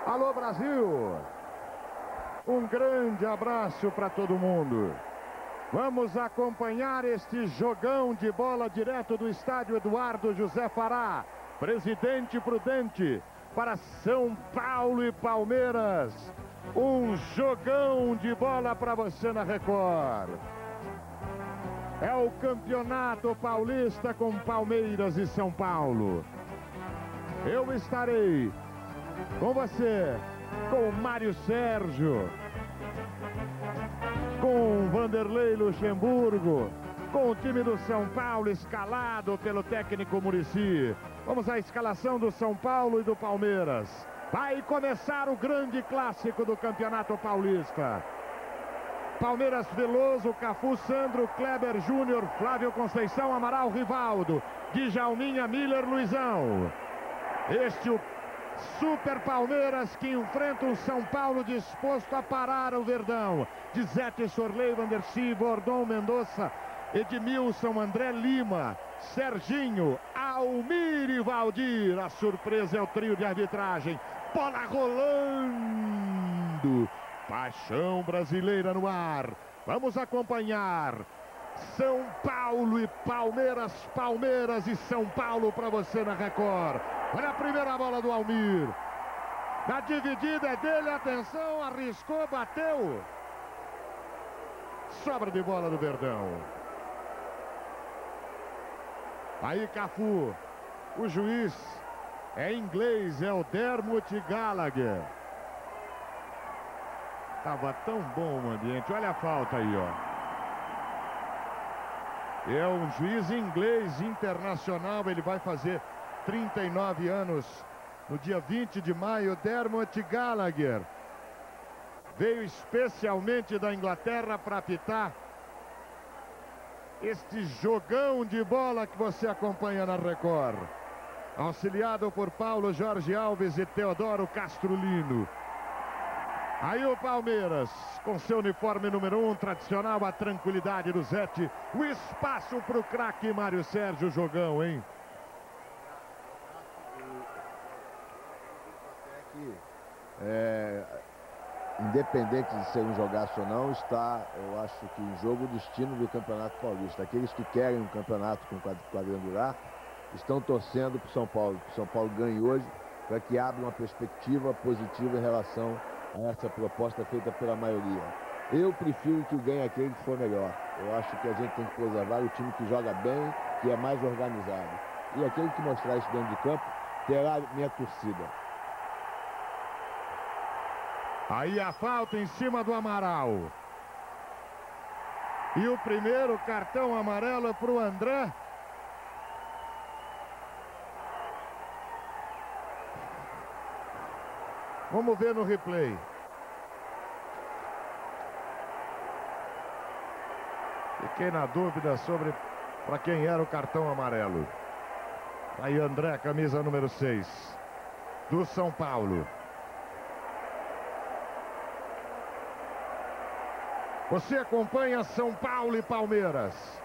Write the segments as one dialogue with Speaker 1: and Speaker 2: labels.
Speaker 1: Alô, Brasil! Um grande abraço para todo mundo. Vamos acompanhar este jogão de bola direto do estádio Eduardo José Fará, Presidente Prudente, para São Paulo e Palmeiras. Um jogão de bola para você na Record. É o Campeonato Paulista com Palmeiras e São Paulo. Eu estarei com você, com o Mário Sérgio, com o Vanderlei Luxemburgo, com o time do São Paulo escalado pelo técnico Muricy. Vamos à escalação do São Paulo e do Palmeiras. Vai começar o grande clássico do Campeonato Paulista. Palmeiras, Veloso, Cafu, Sandro, Kleber, Júnior, Flávio Conceição, Amaral, Rivaldo, Djalminha, Miller, Luizão. Este o Super Palmeiras que enfrenta o São Paulo disposto a parar o Verdão. De Zete, Sorley, Vandercy, Bordon, Mendonça, Edmilson, André Lima, Serginho, Almir e Valdir. A surpresa é o trio de arbitragem. Bola rolando. Paixão brasileira no ar. Vamos acompanhar. São Paulo e Palmeiras, Palmeiras e São Paulo para você na Record. Olha a primeira bola do Almir. Na dividida é dele, atenção, arriscou, bateu. Sobra de bola do Verdão. Aí Cafu. O juiz é inglês, é o Dermot Gallagher. Tava tão bom o ambiente. Olha a falta aí, ó. É um juiz inglês internacional. Ele vai fazer 39 anos no dia 20 de maio. Dermot Gallagher veio especialmente da Inglaterra para apitar este jogão de bola que você acompanha na Record. Auxiliado por Paulo Jorge Alves e Teodoro Castrolino. Aí o Palmeiras, com seu uniforme número 1, tradicional, a tranquilidade do Zete. O espaço para o craque Mário Sérgio. Jogão, hein?
Speaker 2: Independente de ser um jogaço ou não, está, eu acho que em jogo o destino do Campeonato Paulista. Aqueles que querem um campeonato com quadrangular estão torcendo para o São Paulo. Que o São Paulo ganhe hoje, para que abra uma perspectiva positiva em relação a essa proposta feita pela maioria. Eu prefiro que ganhe aquele que for melhor. Eu acho que a gente tem que preservar o time que joga bem, que é mais organizado. E aquele que mostrar isso dentro de campo terá minha torcida.
Speaker 1: Aí a falta em cima do Amaral. E o primeiro cartão amarelo para o André. Vamos ver no replay. Fiquei na dúvida sobre para quem era o cartão amarelo. Aí André, camisa número 6 do São Paulo. Você acompanha São Paulo e Palmeiras.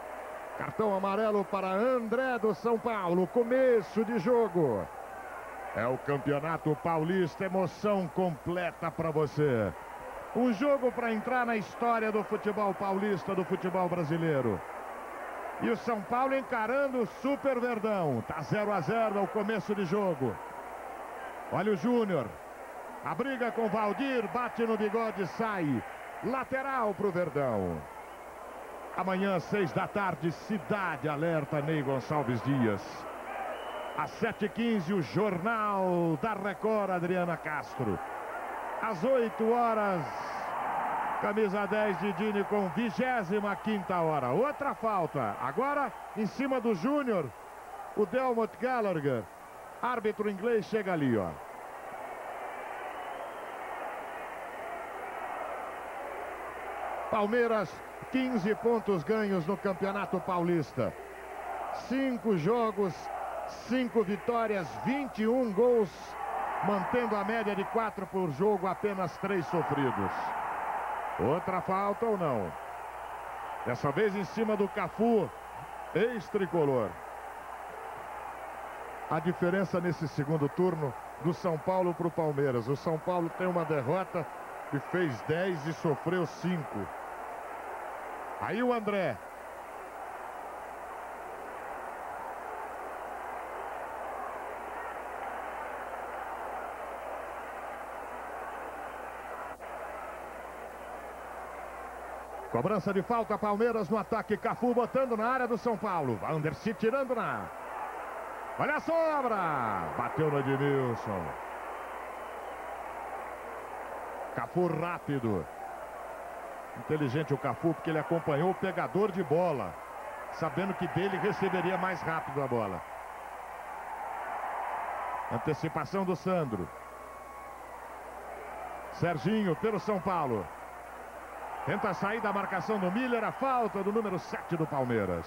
Speaker 1: Cartão amarelo para André do São Paulo. Começo de jogo. É o Campeonato Paulista, emoção completa para você. Um jogo para entrar na história do futebol paulista, do futebol brasileiro. E o São Paulo encarando o Super Verdão. Tá 0-0 ao começo de jogo. Olha o Júnior. A briga com o Valdir, bate no bigode, sai. Lateral para o Verdão. Amanhã, 6 da tarde, Cidade Alerta, Ney Gonçalves Dias. Às 7h15, o Jornal da Record, Adriana Castro. Às 8 horas, camisa 10 de Dini com 25ª hora. Outra falta. Agora, em cima do Júnior, o Dermot Gallagher. Árbitro inglês chega ali, ó. Palmeiras, 15 pontos ganhos no Campeonato Paulista. 5 jogos, 5 vitórias, 21 gols, mantendo a média de 4 por jogo, apenas 3 sofridos. Outra falta ou não? Dessa vez em cima do Cafu, ex-tricolor. a diferença nesse segundo turno do São Paulo para o Palmeiras. O São Paulo tem uma derrota e fez 10 e sofreu 5. Aí o André. Cobrança de falta, Palmeiras no ataque. Cafu botando na área do São Paulo. Vandercy tirando na... Olha a sobra! Bateu no Edmilson. Cafu rápido. Inteligente o Cafu, porque ele acompanhou o pegador de bola, sabendo que dele receberia mais rápido a bola. Antecipação do Sandro. Serginho pelo São Paulo. Tenta sair da marcação do Miller, a falta do número 7 do Palmeiras.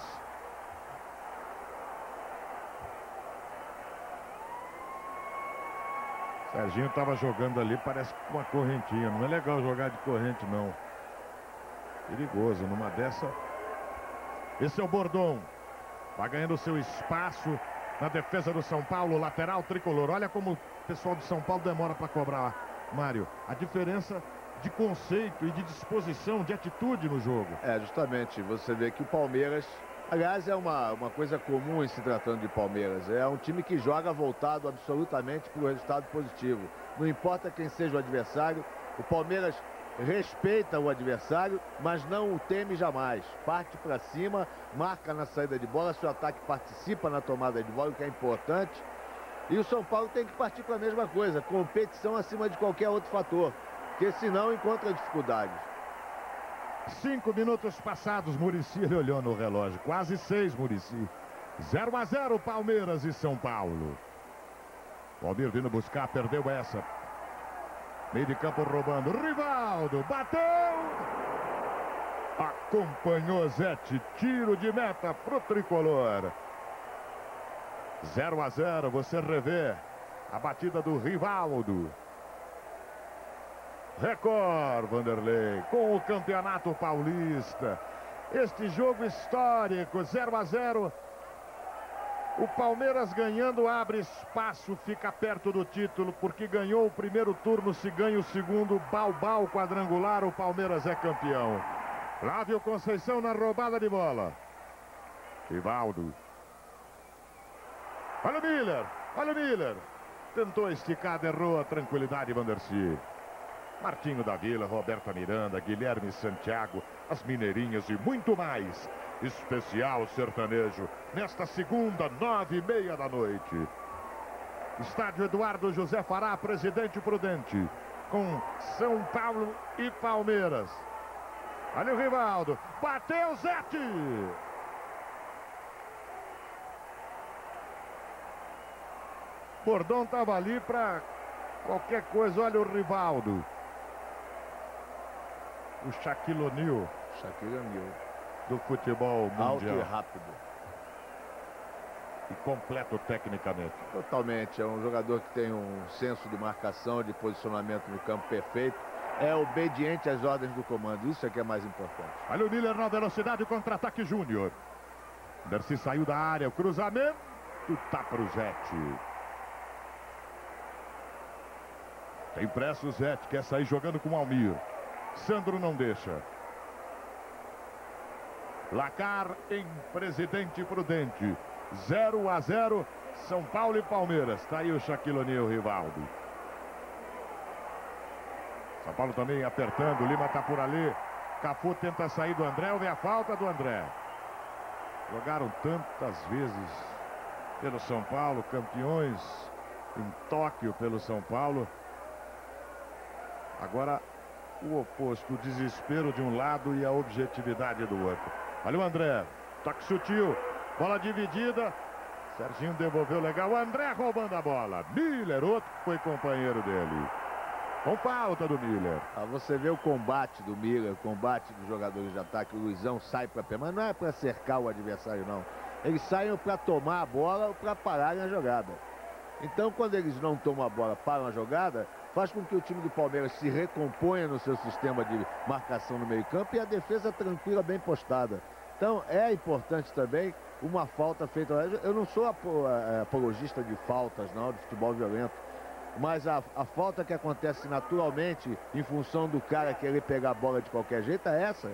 Speaker 1: Serginho estava jogando ali, parece com uma correntinha. Não é legal jogar de corrente, não. Perigoso, numa dessa. Esse é o Bordon. Vai ganhando seu espaço na defesa do São Paulo, lateral tricolor. Olha como o pessoal do São Paulo demora para cobrar, Mário. A diferença de conceito e de disposição, de atitude no jogo.
Speaker 2: É, justamente, você vê que o Palmeiras, aliás, é uma coisa comum em se tratando de Palmeiras, é um time que joga voltado absolutamente para o resultado positivo. Não importa quem seja o adversário, o Palmeiras respeita o adversário, mas não o teme jamais. Parte para cima, marca na saída de bola, seu ataque participa na tomada de bola, o que é importante. E o São Paulo tem que partir para a mesma coisa, competição acima de qualquer outro fator, porque senão encontra dificuldades.
Speaker 1: 5 minutos passados, Muricy, ele olhou no relógio. Quase 6, Muricy. 0-0, Palmeiras e São Paulo. O Almir vindo buscar, perdeu essa. Meio de campo roubando. Rivaldo, bateu! Acompanhou Zete. Tiro de meta pro tricolor. 0-0, você revê a batida do Rivaldo. Record, Vanderlei, com o Campeonato Paulista. Este jogo histórico, 0-0. O Palmeiras ganhando abre espaço, fica perto do título, porque ganhou o primeiro turno, se ganha o segundo, bal quadrangular, o Palmeiras é campeão. Flávio Conceição na roubada de bola. Rivaldo. Olha o Miller, olha o Miller. Tentou esticar, errou a tranquilidade, Vandercy. Martinho da Vila, Roberta Miranda, Guilherme Santiago, as Mineirinhas e muito mais. Especial sertanejo, nesta segunda, 9h30 da noite. Estádio Eduardo José Fará, Presidente Prudente, com São Paulo e Palmeiras. Olha o Rivaldo, bateu Zete! Bordon estava ali para qualquer coisa, olha o Rivaldo. O Shaquille O'Neal.
Speaker 2: Shaquille O'Neal.
Speaker 1: Do futebol mundial.
Speaker 2: Alto e rápido.
Speaker 1: E completo tecnicamente.
Speaker 2: Totalmente. É um jogador que tem um senso de marcação, de posicionamento no campo perfeito. É obediente às ordens do comando. Isso é que é mais importante.
Speaker 1: Olha o Miller na velocidade, contra-ataque Júnior. Dercy saiu da área. O cruzamento tá pro Zete. Tem pressa o Zete. Quer sair jogando com o Almir. Sandro não deixa. Placar em Presidente Prudente. 0-0, São Paulo e Palmeiras. Está aí o Shaquille O'Neal, Rivaldo. São Paulo também apertando. Lima está por ali. Cafu tenta sair do André. Houve a falta do André. Jogaram tantas vezes pelo São Paulo. Campeões em Tóquio pelo São Paulo. Agora o oposto, o desespero de um lado e a objetividade do outro. Olha o André, toque sutil, bola dividida, Serginho devolveu legal, o André roubando a bola, Miller, outro que foi companheiro dele, com falta do Miller.
Speaker 2: Você vê o combate do Miller, o combate dos jogadores de ataque, o Luizão sai para pé, mas não é para cercar o adversário não, eles saem para tomar a bola ou para pararem a jogada. Então quando eles não tomam a bola, param a jogada, faz com que o time do Palmeiras se recomponha no seu sistema de marcação no meio campo e a defesa tranquila, bem postada. Então é importante também uma falta feita. Eu não sou apologista de faltas, não, de futebol violento. Mas a falta que acontece naturalmente em função do cara querer pegar a bola de qualquer jeito, essa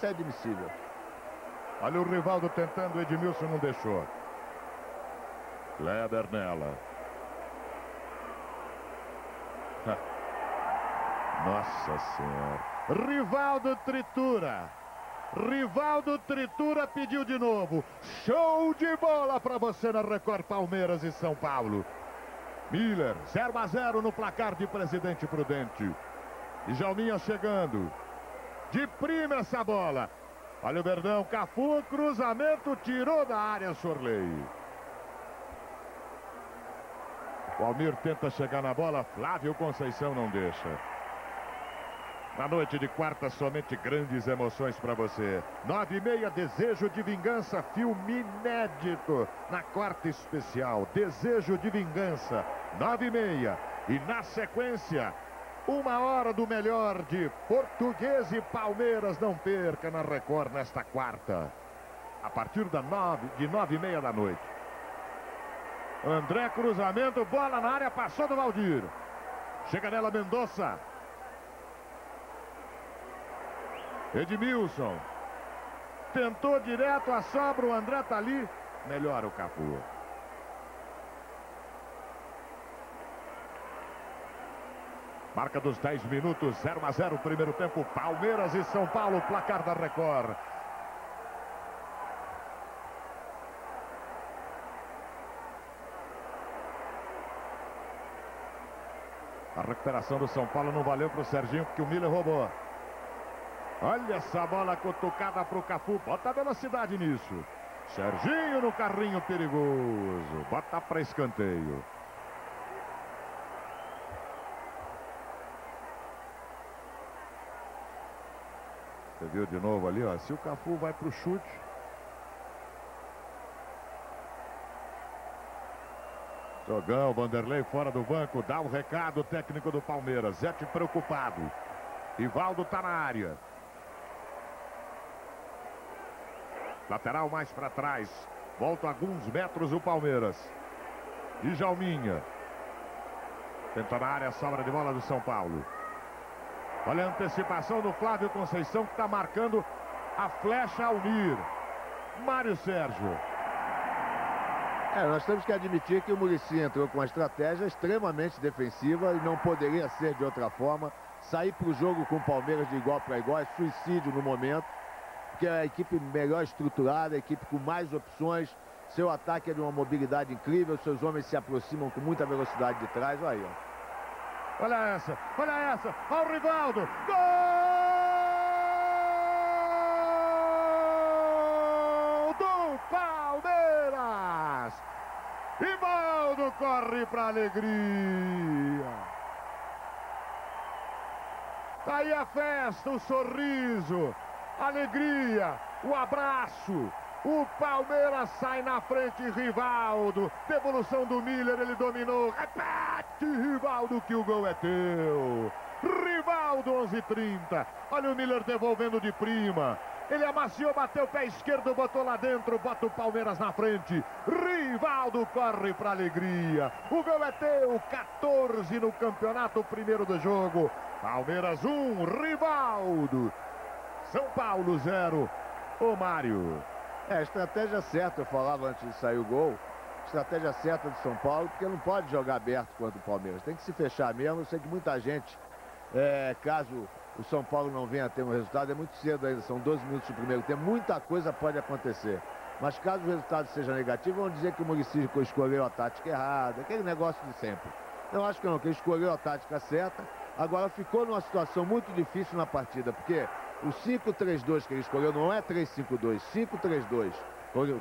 Speaker 2: é admissível.
Speaker 1: Olha o Rivaldo tentando, o Edmilson não deixou. Kleber nela. Nossa Senhora. Rivaldo tritura. Rivaldo tritura, pediu de novo. Show de bola para você na Record Palmeiras e São Paulo. Miller, 0-0 no placar de Presidente Prudente. E Djalminha chegando. De prima essa bola. Olha o Verdão, Cafu, cruzamento, tirou da área, Sorley. O Almir tenta chegar na bola, Flávio Conceição não deixa. Na noite de quarta, somente grandes emoções para você. 9h30, Desejo de Vingança, filme inédito. Na quarta especial, Desejo de Vingança, 9h30. E na sequência, 1 hora do melhor de Português e Palmeiras. Não perca na Record nesta quarta. A partir de 9h30 da noite. André, cruzamento, bola na área, passou do Valdir. Chega nela Mendonça. Edmilson. Tentou direto, a sobra, o André tá ali. Melhora o Cafu. Marca dos 10 minutos, 0-0, primeiro tempo, Palmeiras e São Paulo, placar da Record. A recuperação do São Paulo não valeu para o Serginho, porque o Miller roubou. Olha essa bola cutucada para o Cafu, bota velocidade nisso. Serginho no carrinho perigoso, bota para escanteio. Você viu de novo ali, ó, se o Cafu vai para o chute. Jogão, Vanderlei fora do banco, dá o recado, o técnico do Palmeiras, Zete preocupado. Rivaldo tá na área. Lateral mais para trás, volta alguns metros o Palmeiras. E Djalminha. Tenta na área, sobra de bola do São Paulo. Olha a antecipação do Flávio Conceição, que está marcando a flecha Almir. Mário Sérgio.
Speaker 2: Nós temos que admitir que o Muricy entrou com uma estratégia extremamente defensiva e não poderia ser de outra forma. Sair para o jogo com o Palmeiras de igual para igual é suicídio no momento, porque é a equipe melhor estruturada, a equipe com mais opções. Seu ataque é de uma mobilidade incrível, seus homens se aproximam com muita velocidade de trás. Olha aí, ó.
Speaker 1: Olha essa, olha o Rivaldo, gol do Palmeiras! Rivaldo corre para alegria. Tá aí a festa, o sorriso, a alegria, o abraço. O Palmeiras sai na frente, Rivaldo. Devolução do Miller, ele dominou. Repete, Rivaldo, que o gol é teu. Rivaldo, 11h30. Olha o Miller devolvendo de prima. Ele amaciou, bateu o pé esquerdo, botou lá dentro, bota o Palmeiras na frente. Rivaldo corre para alegria. O gol é teu, 14 no campeonato, primeiro do jogo. Palmeiras 1, Rivaldo. São Paulo 0. Ô Mário.
Speaker 2: Estratégia certa, eu falava antes de sair o gol. Estratégia certa do São Paulo, porque não pode jogar aberto contra o Palmeiras. Tem que se fechar mesmo. Eu sei que muita gente, caso o São Paulo não venha a ter um resultado, é muito cedo ainda, são 12 minutos do primeiro tempo. Muita coisa pode acontecer. Mas caso o resultado seja negativo, vão dizer que o Muricy escolheu a tática errada, aquele negócio de sempre. Eu acho que não, que ele escolheu a tática certa. Agora ficou numa situação muito difícil na partida, porque o 5-3-2 que ele escolheu não é 3-5-2, 5-3-2.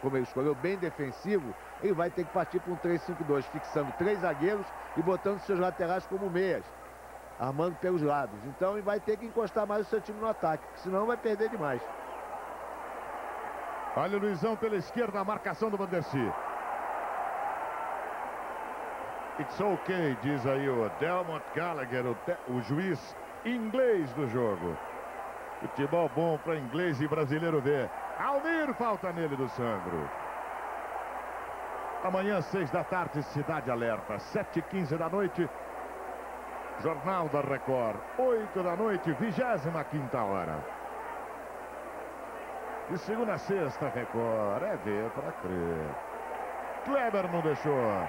Speaker 2: Como ele escolheu bem defensivo, ele vai ter que partir para um 3-5-2, fixando 3 zagueiros e botando seus laterais como meias, armando pelos lados. Então ele vai ter que encostar mais o seu time no ataque, senão vai perder demais.
Speaker 1: Olha o Luizão pela esquerda, a marcação do Vandercy. It's okay, diz aí o Delmont Gallagher, o juiz inglês do jogo. Futebol bom para inglês e brasileiro ver. Almir, falta nele do Sandro. Amanhã, 6 da tarde, Cidade Alerta. 7h15 da noite, Jornal da Record. 8 da noite, 25ª hora. De segunda a sexta, Record. É ver para crer. Kleber não deixou.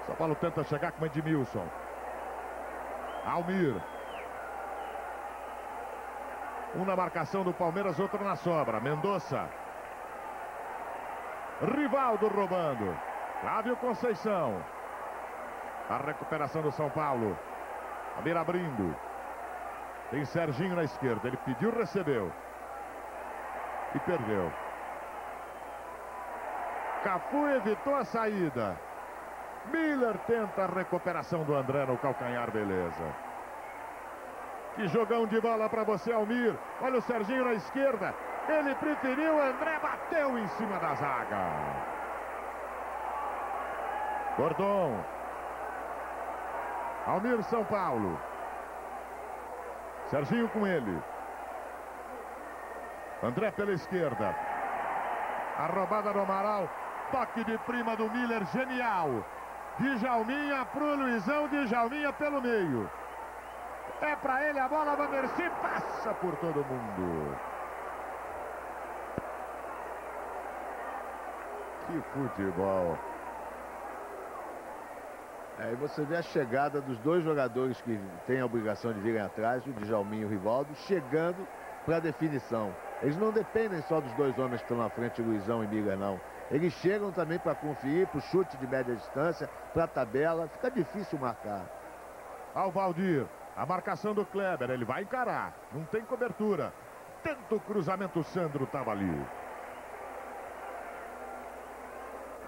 Speaker 1: São Paulo tenta chegar com Edmilson. Almir. Um na marcação do Palmeiras, outro na sobra. Mendonça. Rivaldo roubando. Flávio Conceição. A recuperação do São Paulo. Almir abrindo. Tem Serginho na esquerda. Ele pediu, recebeu. E perdeu. Cafu evitou a saída. Miller tenta a recuperação do André no calcanhar, beleza. Que jogão de bola para você, Almir. Olha o Serginho na esquerda. Ele preferiu, André bateu em cima da zaga. Gordon. Almir, São Paulo. Serginho com ele. André pela esquerda. A roubada do Amaral. Toque de prima do Miller, genial. Djalminha pro Luizão, Djalminha pelo meio. É pra ele a bola, Vandercy passa por todo mundo. Que futebol.
Speaker 2: Aí você vê a chegada dos dois jogadores que têm a obrigação de virem atrás, o Djalminha e o Rivaldo, chegando para a definição. Eles não dependem só dos dois homens que estão na frente, Luizão e Miller, não. Eles chegam também para conferir, para o chute de média distância, para a tabela. Fica difícil marcar.
Speaker 1: Ao Valdir, a marcação do Kleber, ele vai encarar. Não tem cobertura. Tenta o cruzamento, o Sandro estava ali.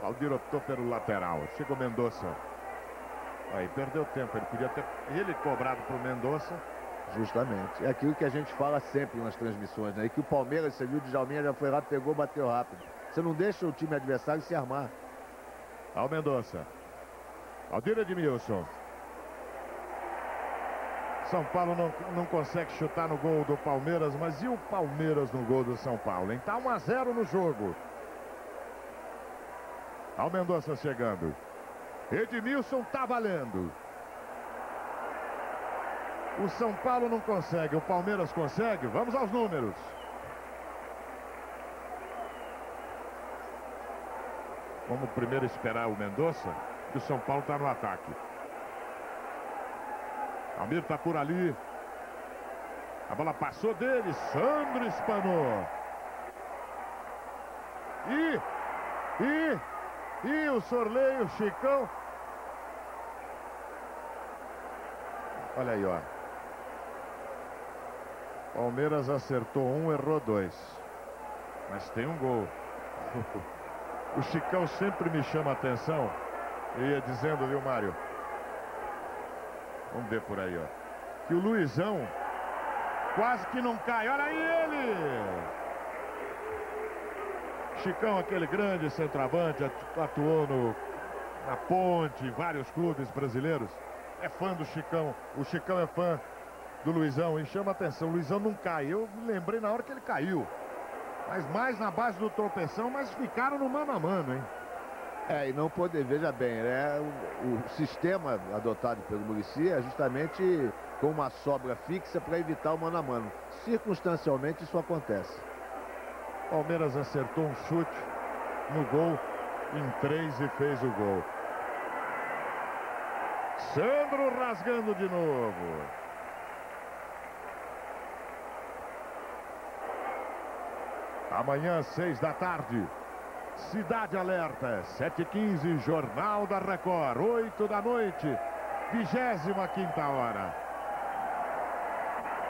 Speaker 1: Valdir optou pelo lateral. Chegou Mendonça. Aí perdeu tempo. Ele podia ter cobrado para o Mendonça.
Speaker 2: Justamente. É aquilo que a gente fala sempre nas transmissões, né? E que o Palmeiras, você viu, o Djalminha já foi lá, pegou, bateu rápido. Você não deixa o time adversário se armar.
Speaker 1: Ao Mendonça. Aldir Edmilson. São Paulo não consegue chutar no gol do Palmeiras, mas e o Palmeiras no gol do São Paulo, hein? Tá 1-0 no jogo. Ao Mendonça chegando. Edmilson tá valendo. O São Paulo não consegue, o Palmeiras consegue. Vamos aos números. Vamos primeiro esperar o Mendonça, que o São Paulo está no ataque. Almir está por ali. A bola passou dele, Sandro espanou. E o sorleio, Chicão. Olha aí, ó. Palmeiras acertou um, errou dois. Mas tem um gol. O Chicão sempre me chama a atenção. Eu ia dizendo, viu, Mário? Vamos ver por aí, ó. Que o Luizão quase que não cai. Olha aí ele! Chicão, aquele grande centroavante, atuou na Ponte, em vários clubes brasileiros. É fã do Chicão. O Chicão é fã do Luizão e chama a atenção. O Luizão não cai. Eu me lembrei na hora que ele caiu. Mas mais na base do tropeção, mas ficaram no mano a mano, hein?
Speaker 2: É, e não poder, veja bem, né? O sistema adotado pelo Muricy é justamente com uma sobra fixa para evitar o mano a mano. Circunstancialmente isso acontece.
Speaker 1: Palmeiras acertou um chute no gol em 3 e fez o gol. Sandro rasgando de novo. Amanhã, 6 da tarde, Cidade Alerta, 7h15, Jornal da Record, 8 da noite, 25ª hora.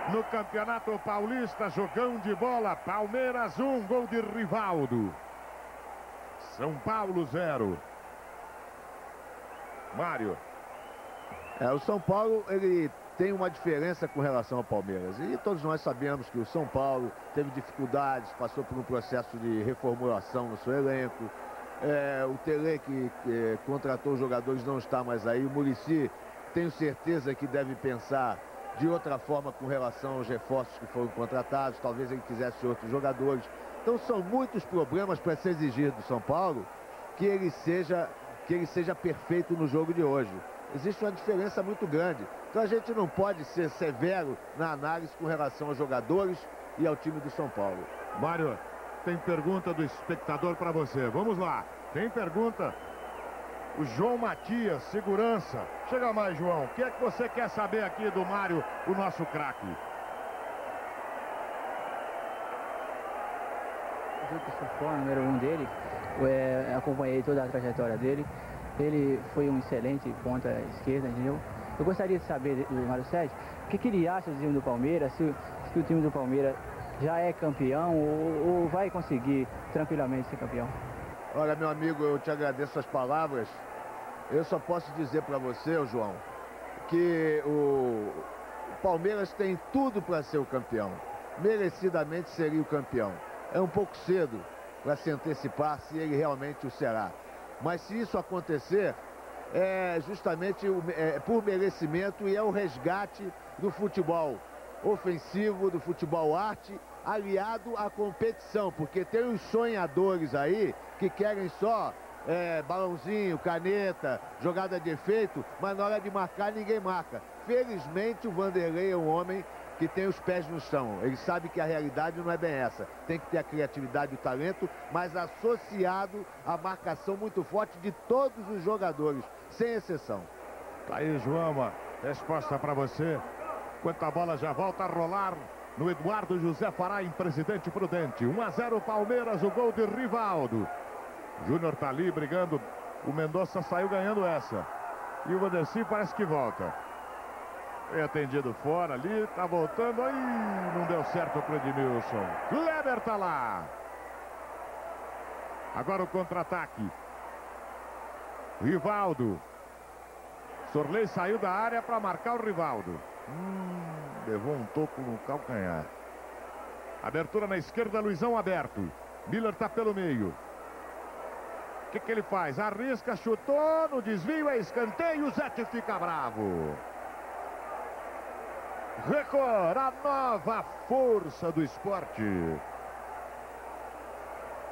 Speaker 1: No Campeonato Paulista, jogão de bola, Palmeiras 1, gol de Rivaldo. São Paulo 0. Mário.
Speaker 2: O São Paulo, ele tem uma diferença com relação ao Palmeiras. E todos nós sabemos que o São Paulo teve dificuldades, passou por um processo de reformulação no seu elenco. O Tele, que contratou os jogadores, não está mais aí. O Muricy, tenho certeza que deve pensar de outra forma com relação aos reforços que foram contratados, talvez ele quisesse outros jogadores. Então são muitos problemas para se exigir do São Paulo que ele seja perfeito no jogo de hoje. Existe uma diferença muito grande. Então a gente não pode ser severo na análise com relação aos jogadores e ao time do São Paulo.
Speaker 1: Mário, tem pergunta do espectador para você. Vamos lá. Tem pergunta. O João Matias, segurança. Chega mais, João. O que é que você quer saber aqui do Mário, o nosso craque?
Speaker 3: Eu sou fã, número 1 dele. Acompanhei toda a trajetória dele. Ele foi um excelente ponta esquerda, entendeu? Eu gostaria de saber do Mário Sérgio o que ele acha do time do Palmeiras, se o time do Palmeiras já é campeão ou vai conseguir tranquilamente ser campeão.
Speaker 2: Olha, meu amigo, eu te agradeço as palavras. Eu só posso dizer para você, João, que o Palmeiras tem tudo para ser o campeão. Merecidamente seria o campeão. É um pouco cedo para se antecipar se ele realmente o será. Mas se isso acontecer, é justamente por merecimento e é o resgate do futebol ofensivo, do futebol arte, aliado à competição. Porque tem os sonhadores aí que querem só balãozinho, caneta, jogada de efeito, mas na hora de marcar ninguém marca. Felizmente o Vanderlei é um homem que tem os pés no chão. Ele sabe que a realidade não é bem essa. Tem que ter a criatividade e o talento, mas associado à marcação muito forte de todos os jogadores, sem exceção.
Speaker 1: Tá aí, João, resposta para você. Enquanto a bola já volta a rolar no Eduardo José Fará em Presidente Prudente. 1-0 Palmeiras, o gol de Rivaldo. Júnior tá ali brigando. O Mendonça saiu ganhando essa. E o Vandercy parece que volta. Foi atendido fora ali, tá voltando, aí não deu certo pro Edmilson. Kleber tá lá. Agora o contra-ataque. Rivaldo. Sorley saiu da área para marcar o Rivaldo. Levou um toco no calcanhar. Abertura na esquerda, Luizão aberto. Miller tá pelo meio. O que ele faz? Arrisca, chutou, no desvio é escanteio, o Zete fica bravo. Record, a nova força do esporte.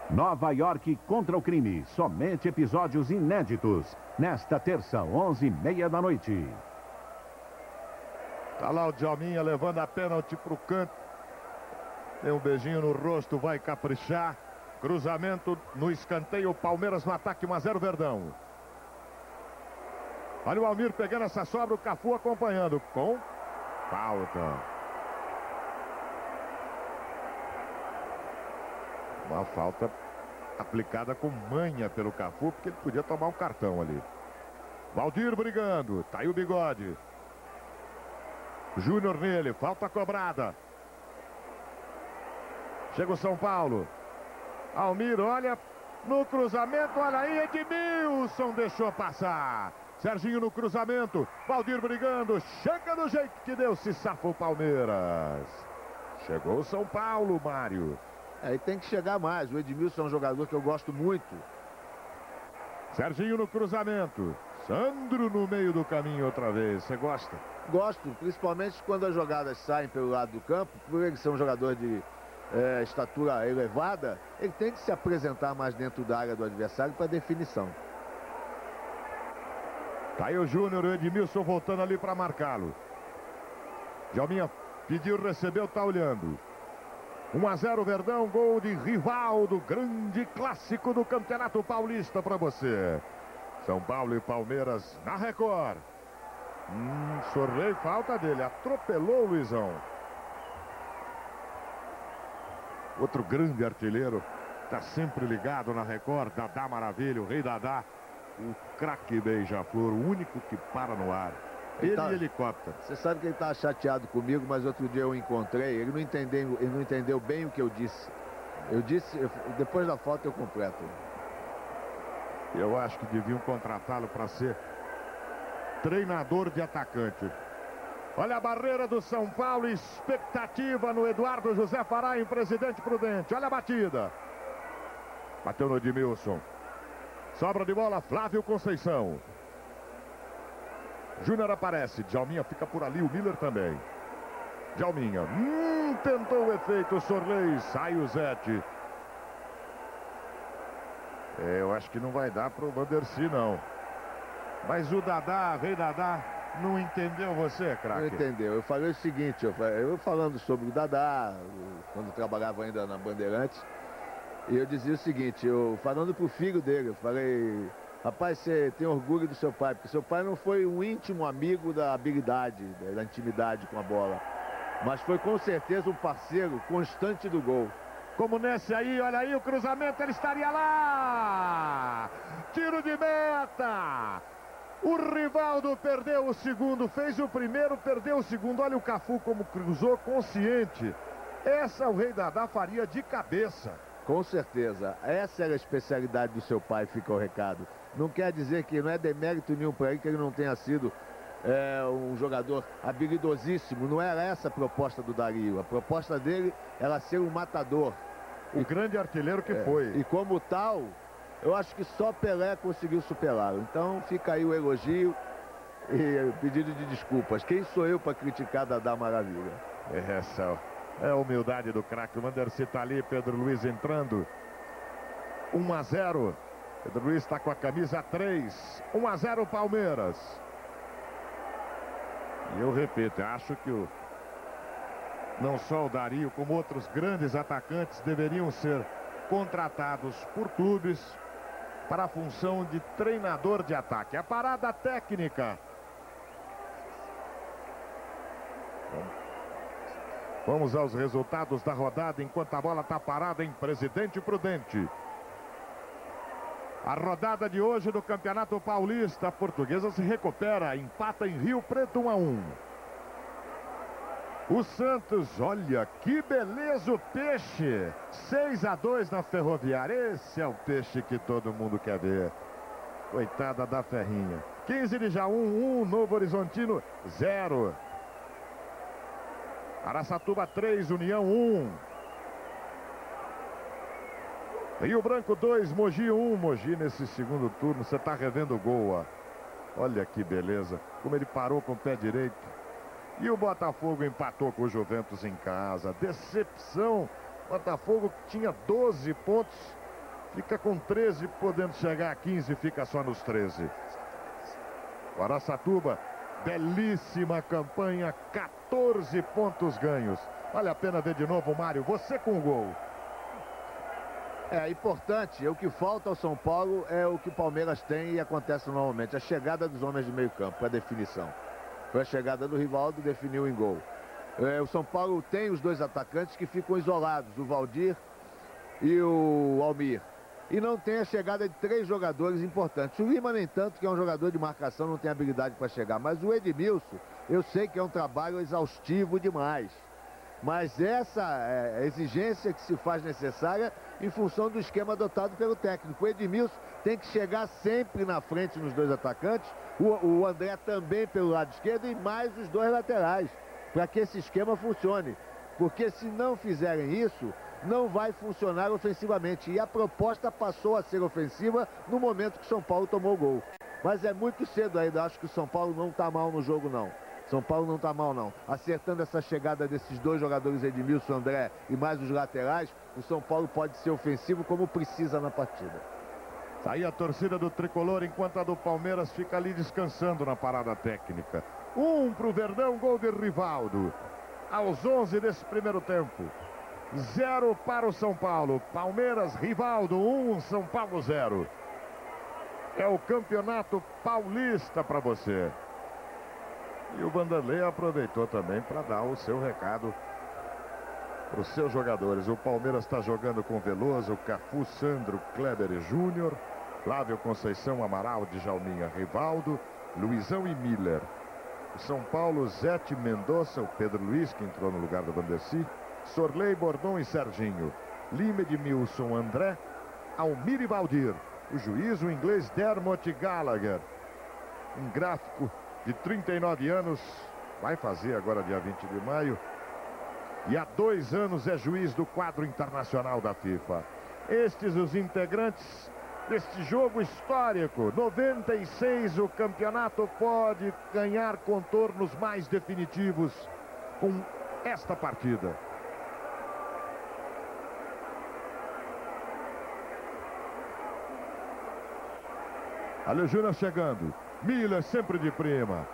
Speaker 4: Nova York contra o crime. Somente episódios inéditos. Nesta terça, 11h30 da noite.
Speaker 1: Tá lá o Djalminha levando a pênalti pro canto. Tem um beijinho no rosto, vai caprichar. Cruzamento no escanteio, Palmeiras no ataque, 1-0 Verdão. Olha o Almir pegando essa sobra, o Cafu acompanhando com falta. Uma falta aplicada com manha pelo Cafu, porque ele podia tomar um cartão ali. Valdir brigando, tá aí o Bigode. Júnior nele, falta cobrada. Chega o São Paulo. Almir, olha no cruzamento, olha aí, Edmilson deixou passar. Serginho no cruzamento, Valdir brigando, chega do jeito que deu, se safa o Palmeiras. Chegou o São Paulo, Mário.
Speaker 2: Aí tem que chegar mais, o Edmilson é um jogador que eu gosto muito.
Speaker 1: Serginho no cruzamento, Sandro no meio do caminho outra vez, você gosta?
Speaker 2: Gosto, principalmente quando as jogadas saem pelo lado do campo, por ele ser um jogador de estatura elevada, ele tem que se apresentar mais dentro da área do adversário para definição.
Speaker 1: Tá aí o Júnior, o Edmilson voltando ali para marcá-lo. Djalminha pediu, recebeu, tá olhando. 1-0 Verdão, gol de Rivaldo, grande clássico do Campeonato Paulista para você. São Paulo e Palmeiras na Record. Sorley, falta dele, atropelou o Luizão. Outro grande artilheiro, tá sempre ligado na Record, Dadá Maravilha, o Rei Dadá, o craque beija-flor, o único que para no ar. Ele e helicóptero.
Speaker 2: Você sabe que ele tá chateado comigo, mas outro dia eu encontrei, ele não entendeu bem o que eu disse. Depois da foto eu completo.
Speaker 1: Eu acho que deviam contratá-lo para ser treinador de atacante. Olha a barreira do São Paulo, expectativa no Eduardo José Fará em Presidente Prudente. Olha a batida. Bateu no Edmilson. Sobra de bola, Flávio Conceição. Júnior aparece, Djalminha fica por ali, o Miller também. Djalminha, tentou o efeito, o Sorley, sai o Zete. Eu acho que não vai dar pro Vandercy, não. Mas o Dadá, Rei Dadá, não entendeu você, craque?
Speaker 2: Não entendeu. Eu falei o seguinte, eu falando sobre o Dadá, quando trabalhava ainda na Bandeirantes, e eu dizia o seguinte, eu falando pro filho dele, eu falei, rapaz, você tem orgulho do seu pai, porque seu pai não foi um íntimo amigo da habilidade, da intimidade com a bola, mas foi com certeza um parceiro constante do gol.
Speaker 1: Como nesse aí, olha aí o cruzamento, ele estaria lá! Tiro de meta! O Rivaldo perdeu o segundo, fez o primeiro, perdeu o segundo. Olha o Cafu como cruzou, consciente. Essa o Rei Dadá faria de cabeça.
Speaker 2: Com certeza. Essa era a especialidade do seu pai, fica o recado. Não quer dizer que não é demérito nenhum para ele que ele não tenha sido um jogador habilidosíssimo. Não era essa a proposta do Dario. A proposta dele era ser um matador.
Speaker 1: O grande artilheiro que foi.
Speaker 2: E como tal, eu acho que só Pelé conseguiu superá-lo. Então fica aí o elogio e o pedido de desculpas. Quem sou eu para criticar Dadá Maravilha?
Speaker 1: Essa é a humildade do craque. O Vandercy tá ali, Pedro Luiz entrando. 1-0. Pedro Luiz está com a camisa 3. 1-0 Palmeiras. E eu repito, acho que não só o Dario, como outros grandes atacantes deveriam ser contratados por clubes para a função de treinador de ataque. A parada técnica. Vamos aos resultados da rodada enquanto a bola está parada em Presidente Prudente. A rodada de hoje do Campeonato Paulista, a Portuguesa se recupera, empata em Rio Preto 1-1. O Santos, olha que beleza o peixe, 6-2 na Ferroviária. Esse é o peixe que todo mundo quer ver. Coitada da Ferrinha. 15 de Jaú 1, Novo Horizontino 0. Araçatuba 3, União 1. Rio Branco 2, Mogi 1. Mogi nesse segundo turno, você está revendo o gol, ó. Olha que beleza, como ele parou com o pé direito. E o Botafogo empatou com o Juventus em casa. Decepção. Botafogo tinha 12 pontos, fica com 13, podendo chegar a 15, fica só nos 13. O Araçatuba, belíssima campanha, 14 pontos ganhos. Vale a pena ver de novo, Mário, você com o gol.
Speaker 2: É importante, o que falta ao São Paulo é o que o Palmeiras tem e acontece normalmente, a chegada dos homens de meio campo, a definição. Foi a chegada do Rivaldo, definiu em gol. O São Paulo tem os dois atacantes que ficam isolados, o Valdir e o Almir. E não tem a chegada de 3 jogadores importantes. O Lima, nem tanto, que é um jogador de marcação, não tem habilidade para chegar. Mas o Edmilson, eu sei que é um trabalho exaustivo demais. Mas essa é a exigência que se faz necessária em função do esquema adotado pelo técnico. O Edmilson tem que chegar sempre na frente nos dois atacantes, o André também pelo lado esquerdo e mais os dois laterais, para que esse esquema funcione. Porque se não fizerem isso, não vai funcionar ofensivamente. E a proposta passou a ser ofensiva no momento que o São Paulo tomou o gol. Mas é muito cedo ainda, acho que o São Paulo não está mal no jogo, não. São Paulo não está mal, não. Acertando essa chegada desses dois jogadores, Edmilson, André e mais os laterais, o São Paulo pode ser ofensivo como precisa na partida.
Speaker 1: Tá aí a torcida do Tricolor, enquanto a do Palmeiras fica ali descansando na parada técnica. 1 para o Verdão, gol de Rivaldo. Aos 11 desse primeiro tempo. 0 para o São Paulo. Palmeiras, Rivaldo 1, São Paulo 0. É o Campeonato Paulista para você. E o Vanderlei aproveitou também para dar o seu recado para os seus jogadores. O Palmeiras está jogando com Veloso, Cafu, Sandro, Kleber e Júnior, Flávio Conceição, Amaral, Djalminha, Rivaldo, Luizão e Miller. O São Paulo, Zete, Mendonça, o Pedro Luiz, que entrou no lugar do Vandercy, Sorley, Bordon e Serginho, Lima, Edmilson, André, Almir e Valdir. O juiz, o inglês Dermot Gallagher. Um gráfico de 39 anos, vai fazer agora dia 20 de maio, e há 2 anos é juiz do quadro internacional da FIFA. Estes os integrantes deste jogo histórico. 96, o campeonato pode ganhar contornos mais definitivos com esta partida. Olha o Júnior chegando. Miller sempre de prima.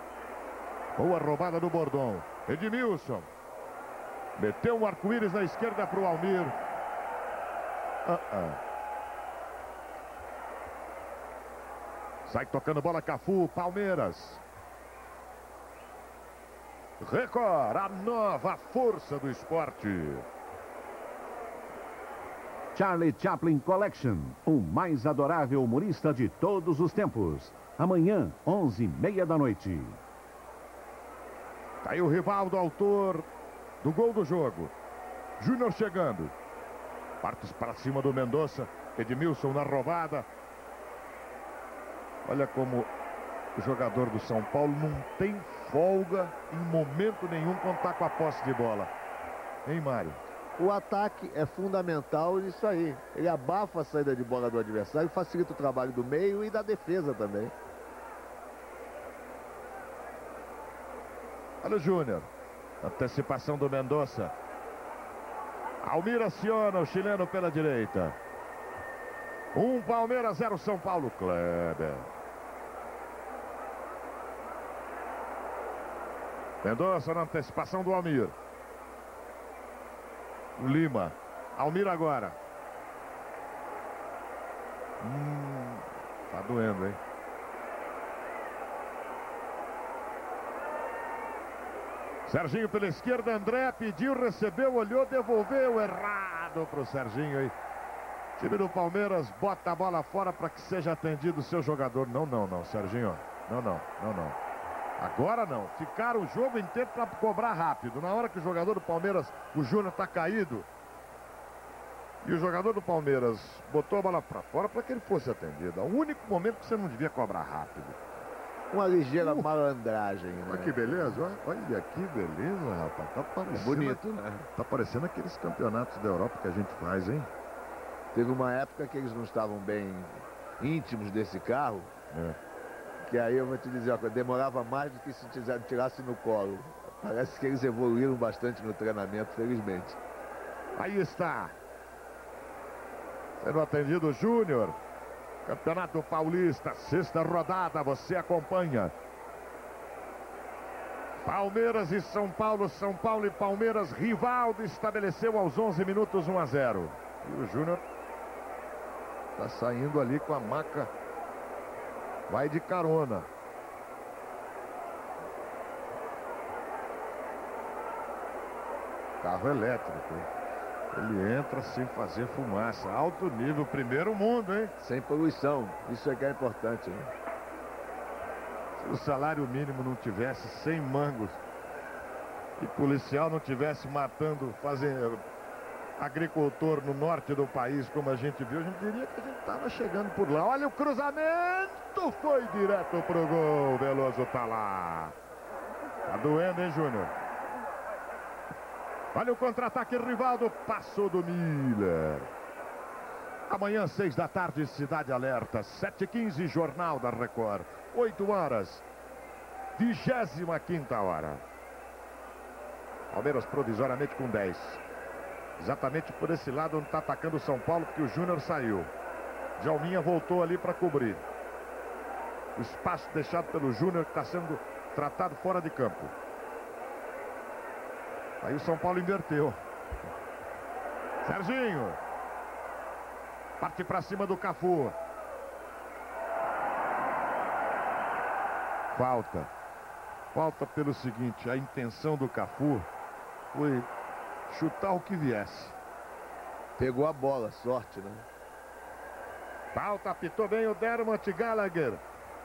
Speaker 1: Boa roubada do Bordon. Edmilson. Meteu um arco-íris na esquerda para o Almir. Sai tocando bola Cafu, Palmeiras. Record, a nova força do esporte.
Speaker 4: Charlie Chaplin Collection, o mais adorável humorista de todos os tempos. Amanhã, 11h30 da noite.
Speaker 1: Tá aí o Rivaldo, autor do gol do jogo. Júnior chegando. Partes para cima do Mendonça. Edmilson na roubada. Olha como o jogador do São Paulo não tem folga em momento nenhum quando está com a posse de bola. Hein, Mário?
Speaker 2: O ataque é fundamental nisso aí. Ele abafa a saída de bola do adversário, facilita o trabalho do meio e da defesa também.
Speaker 1: Olha o Júnior. Antecipação do Mendonça. Almir aciona o chileno pela direita. 1 Palmeiras, 0 São Paulo. Kleber. Mendonça na antecipação do Almir. Lima. Almir agora. Tá doendo, hein? Serginho pela esquerda, André pediu, recebeu, olhou, devolveu, errado pro Serginho aí. Time do Palmeiras bota a bola fora para que seja atendido o seu jogador. Não, Serginho. Não. Agora não. Ficaram o jogo inteiro para cobrar rápido. Na hora que o jogador do Palmeiras, o Júnior, tá caído. E o jogador do Palmeiras botou a bola para fora para que ele fosse atendido. É o único momento que você não devia cobrar rápido.
Speaker 2: Uma ligeira malandragem, né?
Speaker 1: Olha que beleza, olha que beleza, rapaz. Tá parecendo,
Speaker 2: bonito, né?
Speaker 1: Tá parecendo aqueles campeonatos da Europa que a gente faz, hein?
Speaker 2: Teve uma época que eles não estavam bem íntimos desse carro. Que aí eu vou te dizer, demorava mais do que se tirasse no colo. Parece que eles evoluíram bastante no treinamento, felizmente.
Speaker 1: Aí está. Sendo atendido o Júnior. Campeonato Paulista, 6ª rodada, você acompanha. Palmeiras e São Paulo, São Paulo e Palmeiras. Rivaldo estabeleceu aos 11 minutos 1-0. E o Júnior está saindo ali com a maca. Vai de carona. Carro elétrico, hein? Ele entra sem fazer fumaça. Alto nível, primeiro mundo, hein?
Speaker 2: Sem poluição. Isso é que é importante, né?
Speaker 1: Se o salário mínimo não tivesse 100 mangos e policial não tivesse matando, fazendo agricultor no norte do país, como a gente viu, a gente diria que a gente estava chegando por lá. Olha o cruzamento, foi direto pro gol. Veloso tá lá. Tá doendo, hein, Júnior? Olha o contra-ataque, Rivaldo, passou do Miller. Amanhã, 6 da tarde, Cidade Alerta, 7h15, Jornal da Record. 8 horas, 25ª hora. Palmeiras provisoriamente com 10. Exatamente por esse lado onde está atacando o São Paulo, porque o Júnior saiu. Djalminha voltou ali para cobrir. O espaço deixado pelo Júnior, que está sendo tratado fora de campo. Aí o São Paulo inverteu. Serginho. Parte para cima do Cafu. Falta pelo seguinte, a intenção do Cafu foi chutar o que viesse.
Speaker 2: Pegou a bola, sorte, né?
Speaker 1: Falta, apitou bem o Dermot Gallagher.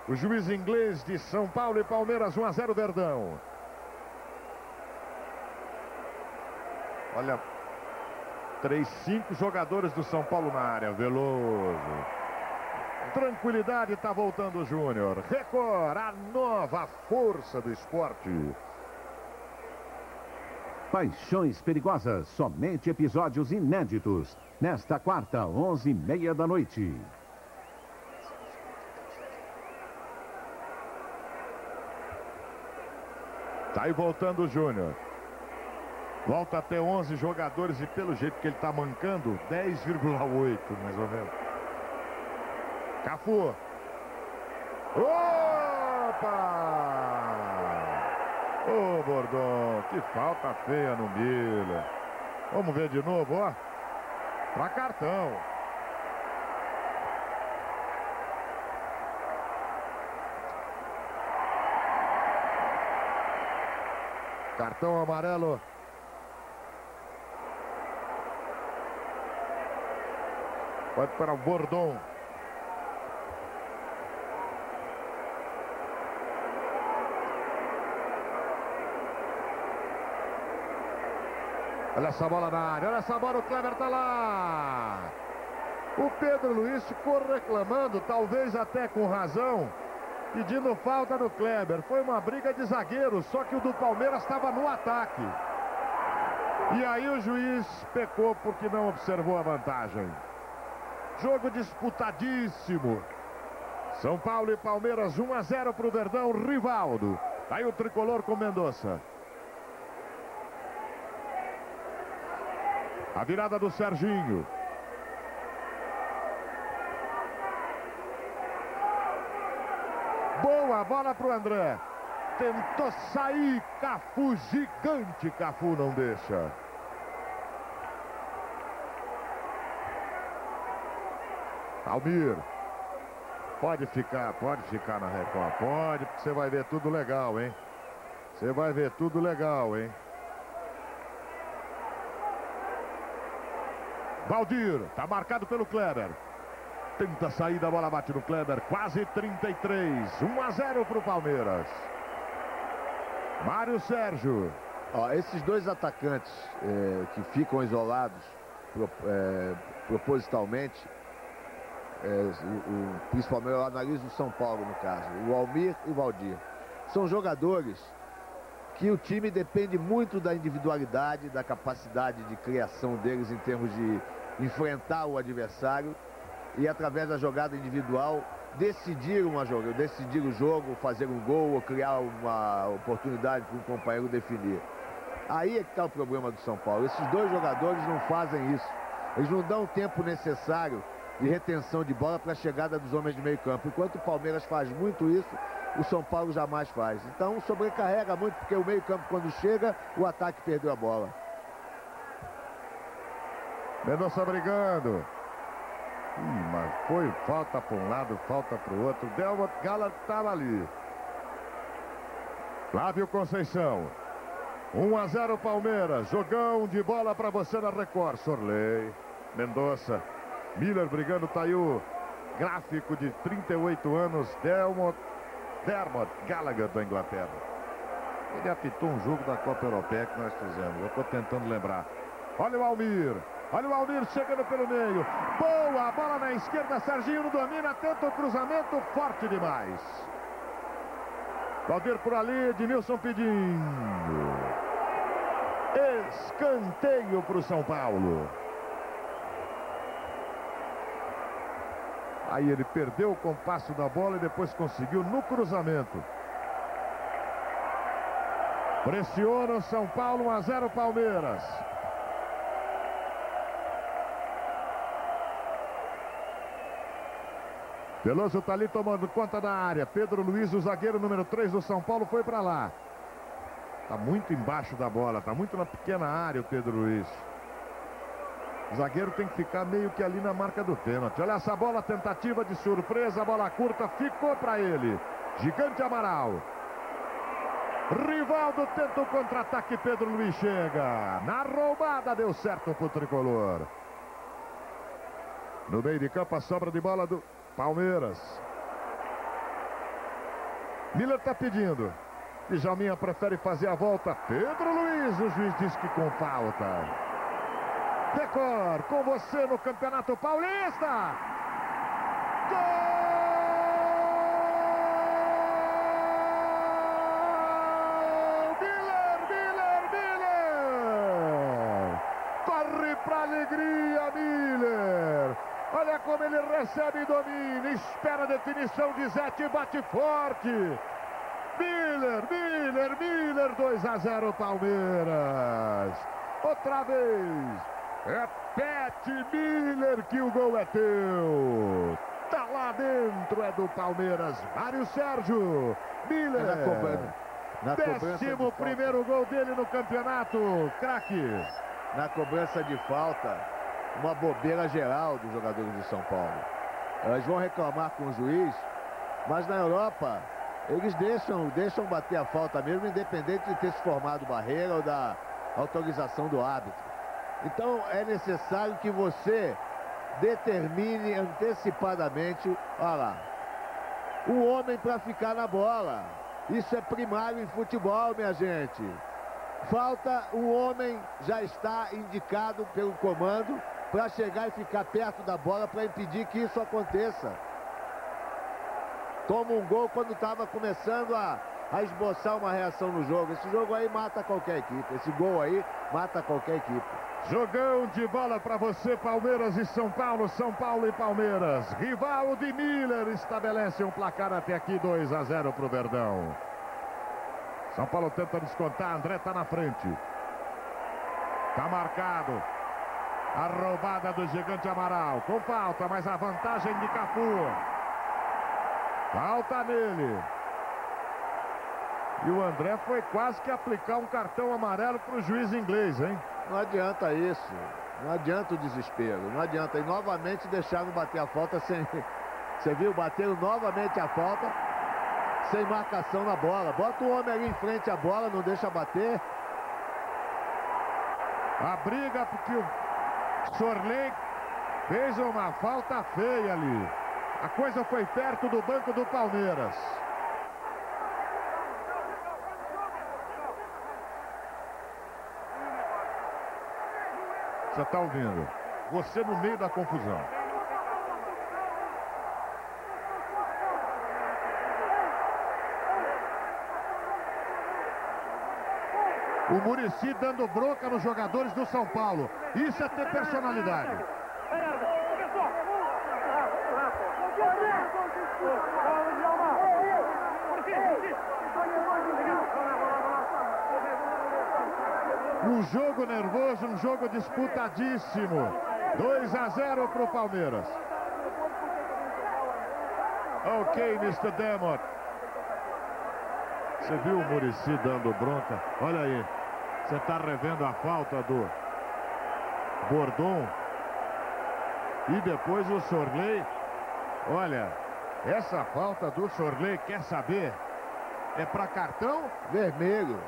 Speaker 1: O juiz inglês de São Paulo e Palmeiras, 1-0 Verdão. Olha, 5 jogadores do São Paulo na área. Veloso. Tranquilidade, tá voltando o Júnior. Record, a nova força do esporte.
Speaker 4: Paixões Perigosas, somente episódios inéditos. Nesta quarta, 11h30 da noite.
Speaker 1: Tá aí voltando o Júnior. Volta até 11 jogadores e pelo jeito que ele tá mancando, 10,8 mais ou menos. Cafu. Opa! Ô, Bordon, que falta feia no Miller. Vamos ver de novo, ó. Pra cartão. Cartão amarelo. Vai para o Bordon. Olha essa bola na área, olha essa bola, o Kleber tá lá. O Pedro Luiz ficou reclamando, talvez até com razão, pedindo falta do Kleber. Foi uma briga de zagueiros, só que o do Palmeiras estava no ataque. E aí o juiz pecou porque não observou a vantagem. Jogo disputadíssimo. São Paulo e Palmeiras 1-0 para o Verdão. Rivaldo. Tá aí o tricolor com Mendonça. A virada do Serginho. Boa bola para o André. Tentou sair Cafu, gigante Cafu, não deixa. Almir. Pode ficar na Record. Pode, porque você vai ver tudo legal, hein? Você vai ver tudo legal, hein? Valdir, tá marcado pelo Kleber. Tenta sair da bola, bate no Kleber. Quase 33. 1-0 para o Palmeiras. Mário Sérgio.
Speaker 2: Ó, esses dois atacantes que ficam isolados propositalmente, principalmente eu analiso o São Paulo no caso, o Almir e o Valdir, são jogadores que o time depende muito da individualidade, da capacidade de criação deles em termos de enfrentar o adversário e através da jogada individual decidir o jogo, fazer um gol ou criar uma oportunidade para um companheiro definir. Aí é que está o problema do São Paulo. Esses dois jogadores não fazem isso. Eles não dão o tempo necessário de retenção de bola para a chegada dos homens de meio campo. Enquanto o Palmeiras faz muito isso, o São Paulo jamais faz. Então sobrecarrega muito, porque o meio campo quando chega, o ataque perdeu a bola.
Speaker 1: Mendonça brigando. Mas foi falta para um lado, falta para o outro. Delmo Gallagher estava ali. Flávio Conceição. 1-0 Palmeiras. Jogão de bola para você na Record. Sorley. Mendonça. Miller brigando, tá aí o gráfico de 38 anos. Dermot Gallagher da Inglaterra. Ele apitou um jogo da Copa Europeia que nós fizemos. Eu estou tentando lembrar. Olha o Almir. Olha o Almir chegando pelo meio. Boa bola na esquerda. Serginho não domina. Tenta o cruzamento. Forte demais. Valdir por ali. Edmilson pedindo. Escanteio para o São Paulo. Aí ele perdeu o compasso da bola e depois conseguiu no cruzamento. Pressiona o São Paulo. 1-0 Palmeiras. Veloso tá ali tomando conta da área. Pedro Luiz, o zagueiro número 3 do São Paulo, foi para lá. Tá muito embaixo da bola, tá muito na pequena área o Pedro Luiz. O zagueiro tem que ficar meio que ali na marca do pênalti. Olha essa bola, tentativa de surpresa, bola curta, ficou para ele. Gigante Amaral. Rivaldo tenta o contra-ataque, Pedro Luiz chega. Na roubada deu certo pro tricolor. No meio de campo a sobra de bola do Palmeiras. Miller tá pedindo. Djalminha prefere fazer a volta. Pedro Luiz, o juiz diz que com falta. Record, com você no Campeonato Paulista. Gol! Miller! Corre pra alegria, Miller! Olha como ele recebe e domina. Espera a definição de Zete, bate forte. Miller! Miller, 2-0 Palmeiras. Outra vez. É Pat Miller que o gol é teu. Tá lá dentro, é do Palmeiras. Mário Sérgio Miller.
Speaker 2: Na cobrança
Speaker 1: 11º gol dele no campeonato. Craque.
Speaker 2: Na cobrança de falta, uma bobeira geral dos jogadores de São Paulo. Eles vão reclamar com o juiz, mas na Europa eles deixam bater a falta mesmo, independente de ter se formado barreira ou da autorização do árbitro. Então é necessário que você determine antecipadamente, olha lá, o homem para ficar na bola. Isso é primário em futebol, minha gente. Falta, o homem já está indicado pelo comando para chegar e ficar perto da bola para impedir que isso aconteça. Toma um gol quando estava começando a esboçar uma reação no jogo. Esse jogo aí mata qualquer equipe. Esse gol aí mata qualquer equipe.
Speaker 1: Jogão de bola para você, Palmeiras e São Paulo e Palmeiras. Rivaldo e Miller estabelecem um placar até aqui, 2-0 para o Verdão. São Paulo tenta descontar, André está na frente. Está marcado. A roubada do gigante Amaral. Com falta, mas a vantagem de Cafu. Falta nele. E o André foi quase que aplicar um cartão amarelo para o juiz inglês, hein?
Speaker 2: Não adianta isso. Não adianta o desespero. Não adianta. E novamente deixaram bater a falta sem... Você viu? Bateram novamente a falta sem marcação na bola. Bota o homem ali em frente à bola, não deixa bater.
Speaker 1: A briga porque o Sorley fez uma falta feia ali. A coisa foi perto do banco do Palmeiras. Você está ouvindo? Você no meio da confusão. O Muricy dando bronca nos jogadores do São Paulo. Isso é ter personalidade. Um jogo nervoso, um jogo disputadíssimo. 2-0 para o Palmeiras. Ok, Mr. Demott. Você viu o Muricy dando bronca? Olha aí. Você está revendo a falta do Bordon. E depois o Sorley. Olha, essa falta do Sorley, quer saber? É para cartão?
Speaker 2: Vermelho.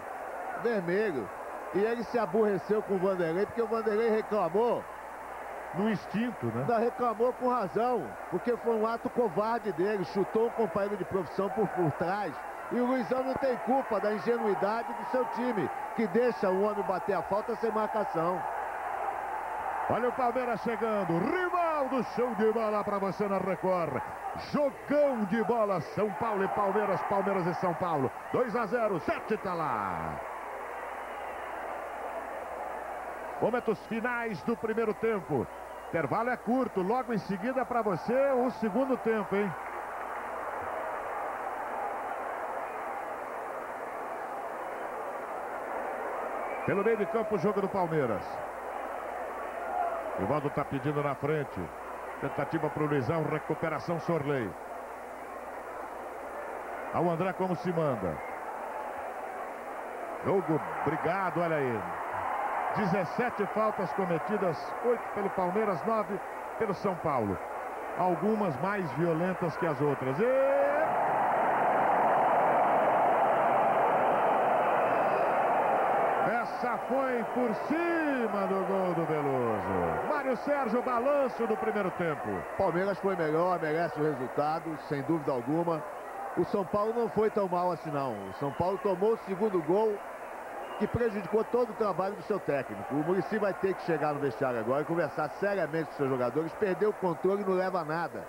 Speaker 2: Vermelho. E ele se aborreceu com o Vanderlei, porque o Vanderlei reclamou.
Speaker 1: No instinto, né?
Speaker 2: Ainda reclamou com razão, porque foi um ato covarde dele. Chutou um companheiro de profissão por trás. E o Luizão não tem culpa da ingenuidade do seu time, que deixa o homem bater a falta sem marcação.
Speaker 1: Olha o Palmeiras chegando. Rivaldo, show de bola para você na Record. Jogão de bola, São Paulo e Palmeiras. Palmeiras e São Paulo. 2-0, 7 tá lá. Momentos finais do primeiro tempo. Intervalo é curto. Logo em seguida para você o segundo tempo, hein? Pelo meio de campo o jogo do Palmeiras. Rivaldo está pedindo na frente. Tentativa para o Luizão. Recuperação Sorley. Ao André como se manda. Jogo brigado, olha aí. 17 faltas cometidas, 8 pelo Palmeiras, 9 pelo São Paulo. Algumas mais violentas que as outras. Essa foi por cima do gol do Veloso. Mário Sérgio, balanço do primeiro tempo.
Speaker 2: Palmeiras foi melhor, merece o resultado, sem dúvida alguma. O São Paulo não foi tão mal assim não. O São Paulo tomou o segundo gol, que prejudicou todo o trabalho do seu técnico. O Muricy vai ter que chegar no vestiário agora e conversar seriamente com seus jogadores. Perdeu o controle não leva a nada.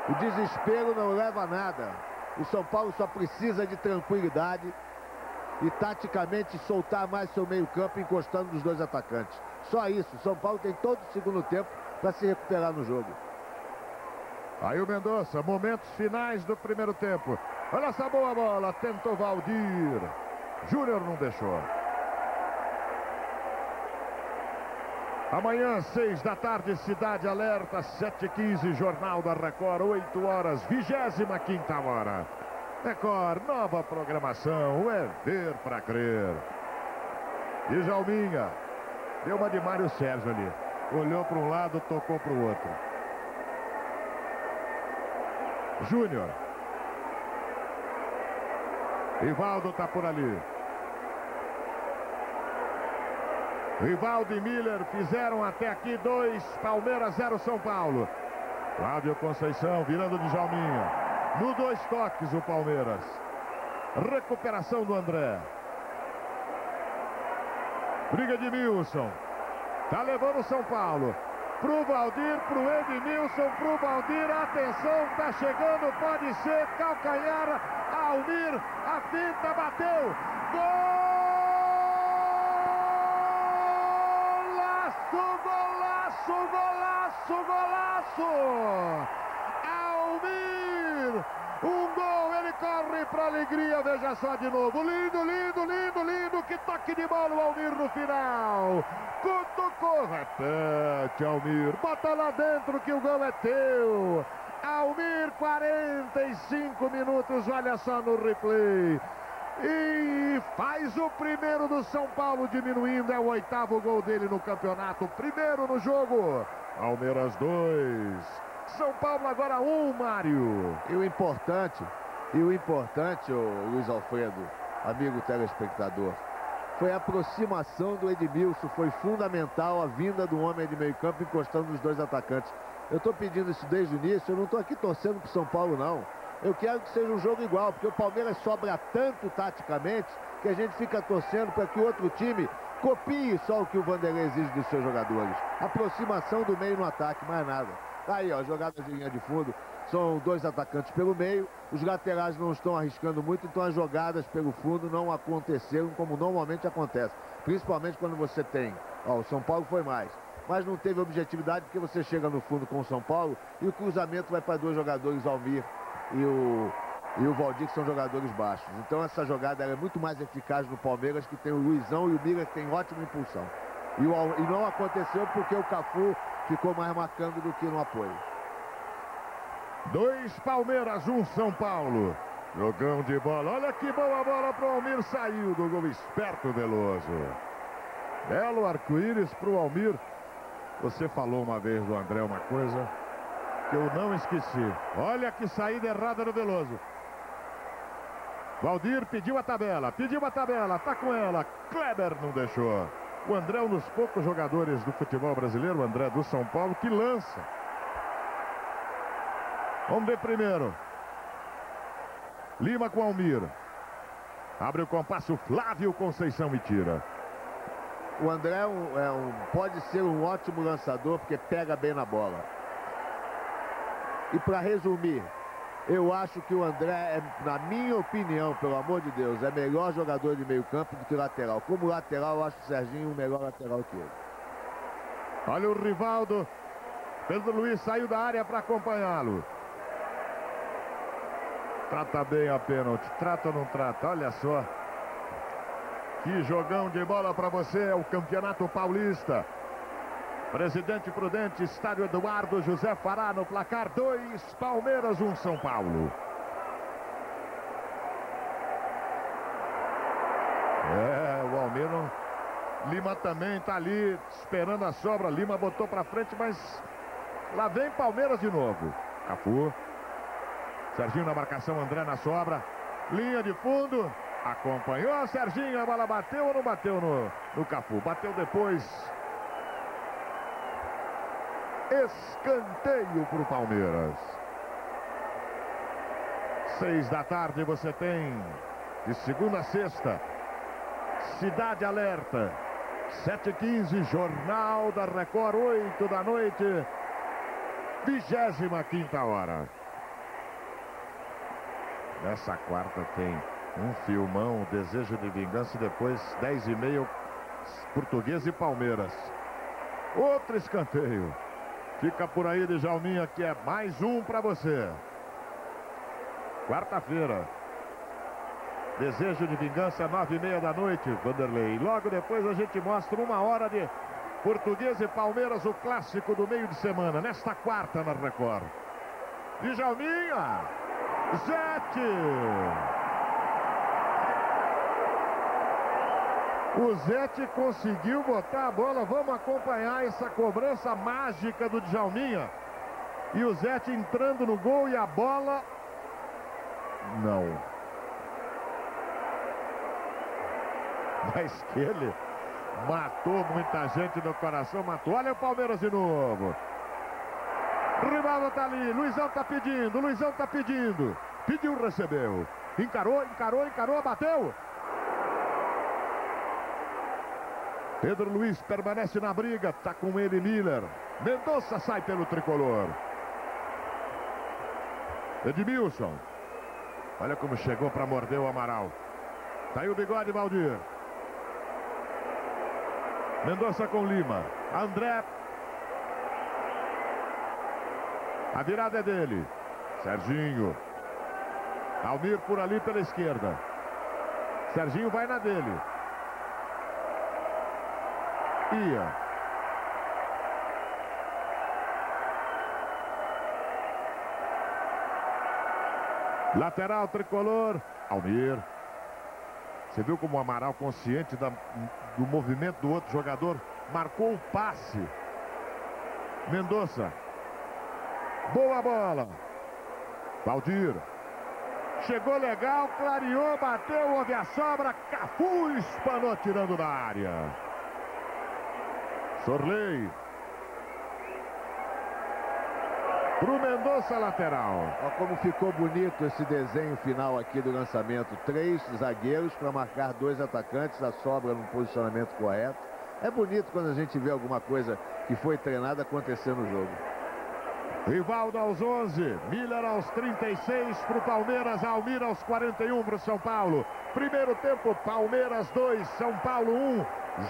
Speaker 2: O desespero não leva a nada. O São Paulo só precisa de tranquilidade e taticamente soltar mais seu meio campo, encostando dos dois atacantes. Só isso. O São Paulo tem todo o segundo tempo para se recuperar no jogo.
Speaker 1: Aí o Mendonça, momentos finais do primeiro tempo. Olha essa boa bola. Tentou Valdir. Júnior não deixou. Amanhã, 6 da tarde, Cidade Alerta, 7h15, Jornal da Record, 8 horas, 25ª hora. Record, nova programação, é ver pra crer. E Jalminha, deu uma de Mário Sérgio ali. Olhou para um lado, tocou para o outro. Júnior. Rivaldo tá por ali. Rivaldo e Miller fizeram até aqui 2, Palmeiras 0, São Paulo. Cláudio Conceição virando de Jalminha. No 2 toques o Palmeiras. Recuperação do André. Briga de Milson. Tá levando o São Paulo. Pro Valdir, pro Edmilson, pro Valdir. Atenção, tá chegando, pode ser. Calcanhar, Almir. A finta bateu. Golaço, golaço, golaço. Almir. Um gol, ele corre para alegria, veja só de novo. Lindo, lindo, lindo, lindo. Que toque de bola o Almir no final. Cutucou, repete Almir. Bota lá dentro que o gol é teu. Almir, 45 minutos, olha só no replay. E faz o primeiro do São Paulo diminuindo, é o 8º gol dele no campeonato. Primeiro no jogo. Palmeiras 2. São Paulo agora 1, Mário.
Speaker 2: E o importante, ô Luiz Alfredo, amigo telespectador, foi a aproximação do Edmilson. Foi fundamental a vinda do homem de meio campo encostando nos 2 atacantes. Eu estou pedindo isso desde o início, eu não estou aqui torcendo para o São Paulo, não. Eu quero que seja um jogo igual, porque o Palmeiras sobra tanto taticamente que a gente fica torcendo para que o outro time copie só o que o Vanderlei exige dos seus jogadores. Aproximação do meio no ataque, mais nada. Aí, ó, jogadas de linha de fundo, são 2 atacantes pelo meio, os laterais não estão arriscando muito, então as jogadas pelo fundo não aconteceram como normalmente acontece. Principalmente quando você tem, ó, o São Paulo foi mais, mas não teve objetividade porque você chega no fundo com o São Paulo e o cruzamento vai para 2 jogadores, Almir e o Valdir, que são jogadores baixos. Então essa jogada é muito mais eficaz no Palmeiras, que tem o Luizão e o Miller, que tem ótima impulsão. E não aconteceu porque o Cafu ficou mais marcando do que no apoio.
Speaker 1: 2 Palmeiras, 1 São Paulo. Jogão de bola. Olha que boa bola pro Almir. Saiu do gol esperto Veloso. Belo arco-íris pro Almir. Você falou uma vez do André uma coisa que eu não esqueci. Olha que saída errada do Veloso. Valdir pediu a tabela. Tá com ela. Kleber não deixou. O André é um dos poucos jogadores do futebol brasileiro, o André do São Paulo, que lança. Vamos ver primeiro. Lima com Almir. Abre o compasso, Flávio Conceição e tira.
Speaker 2: O André pode ser um ótimo lançador, porque pega bem na bola. E para resumir, eu acho que o André, na minha opinião, pelo amor de Deus, é melhor jogador de meio campo do que lateral. Como lateral, eu acho o Serginho o melhor lateral que ele.
Speaker 1: Olha o Rivaldo. Pedro Luiz saiu da área para acompanhá-lo. Trata bem a pênalti. Trata ou não trata? Olha só. Que jogão de bola para você. É o Campeonato Paulista. Presidente Prudente, estádio Eduardo José Fará no placar. 2 Palmeiras, 1 São Paulo. O Almir não... Lima também tá ali esperando a sobra. Lima botou para frente, mas lá vem Palmeiras de novo. Cafu. Serginho na marcação, André na sobra. Linha de fundo. Acompanhou Serginho. A bola bateu ou não bateu no Cafu? Bateu depois. Escanteio para o Palmeiras. 6 da tarde você tem, de segunda a sexta, Cidade Alerta. 7h15, Jornal da Record, 8 da noite, 25ª hora. Nessa quarta tem um filmão, Desejo de Vingança, e depois 10h30, Português e Palmeiras. Outro escanteio. Fica por aí de Jalminha, que é mais um para você. Quarta-feira. Desejo de Vingança, 9h30 da noite, Vanderlei. Logo depois a gente mostra 1 hora de Portuguesa e Palmeiras, o clássico do meio de semana, nesta quarta na Record. Djalminha, Zete. O Zete conseguiu botar a bola. Vamos acompanhar essa cobrança mágica do Djalminha. E o Zete entrando no gol e a bola... Não. Mas que ele matou muita gente no coração, matou. Olha o Palmeiras de novo. Rivaldo tá ali, Luizão tá pedindo. Pediu, recebeu. Encarou, bateu. Pedro Luiz permanece na briga, tá com ele Miller. Mendonça sai pelo tricolor. Edmilson. Olha como chegou para morder o Amaral. Tá aí o bigode, Valdir. Mendonça com Lima. André. A virada é dele. Serginho. Almir por ali pela esquerda. Serginho vai na dele. Ia. Lateral tricolor. Almir. Você viu como o Amaral, consciente do movimento do outro jogador, marcou o passe. Mendonça. Boa bola. Valdir. Chegou legal, clareou, bateu, houve a sobra. Cafu espanou tirando da área. Sorley. Pro Mendonça, lateral.
Speaker 2: Olha como ficou bonito esse desenho final aqui do lançamento. 3 zagueiros para marcar 2 atacantes, a sobra no posicionamento correto. É bonito quando a gente vê alguma coisa que foi treinada acontecer no jogo.
Speaker 1: Rivaldo aos 11, Miller aos 36 para o Palmeiras, Almir aos 41 para o São Paulo. Primeiro tempo, Palmeiras 2, São Paulo 1.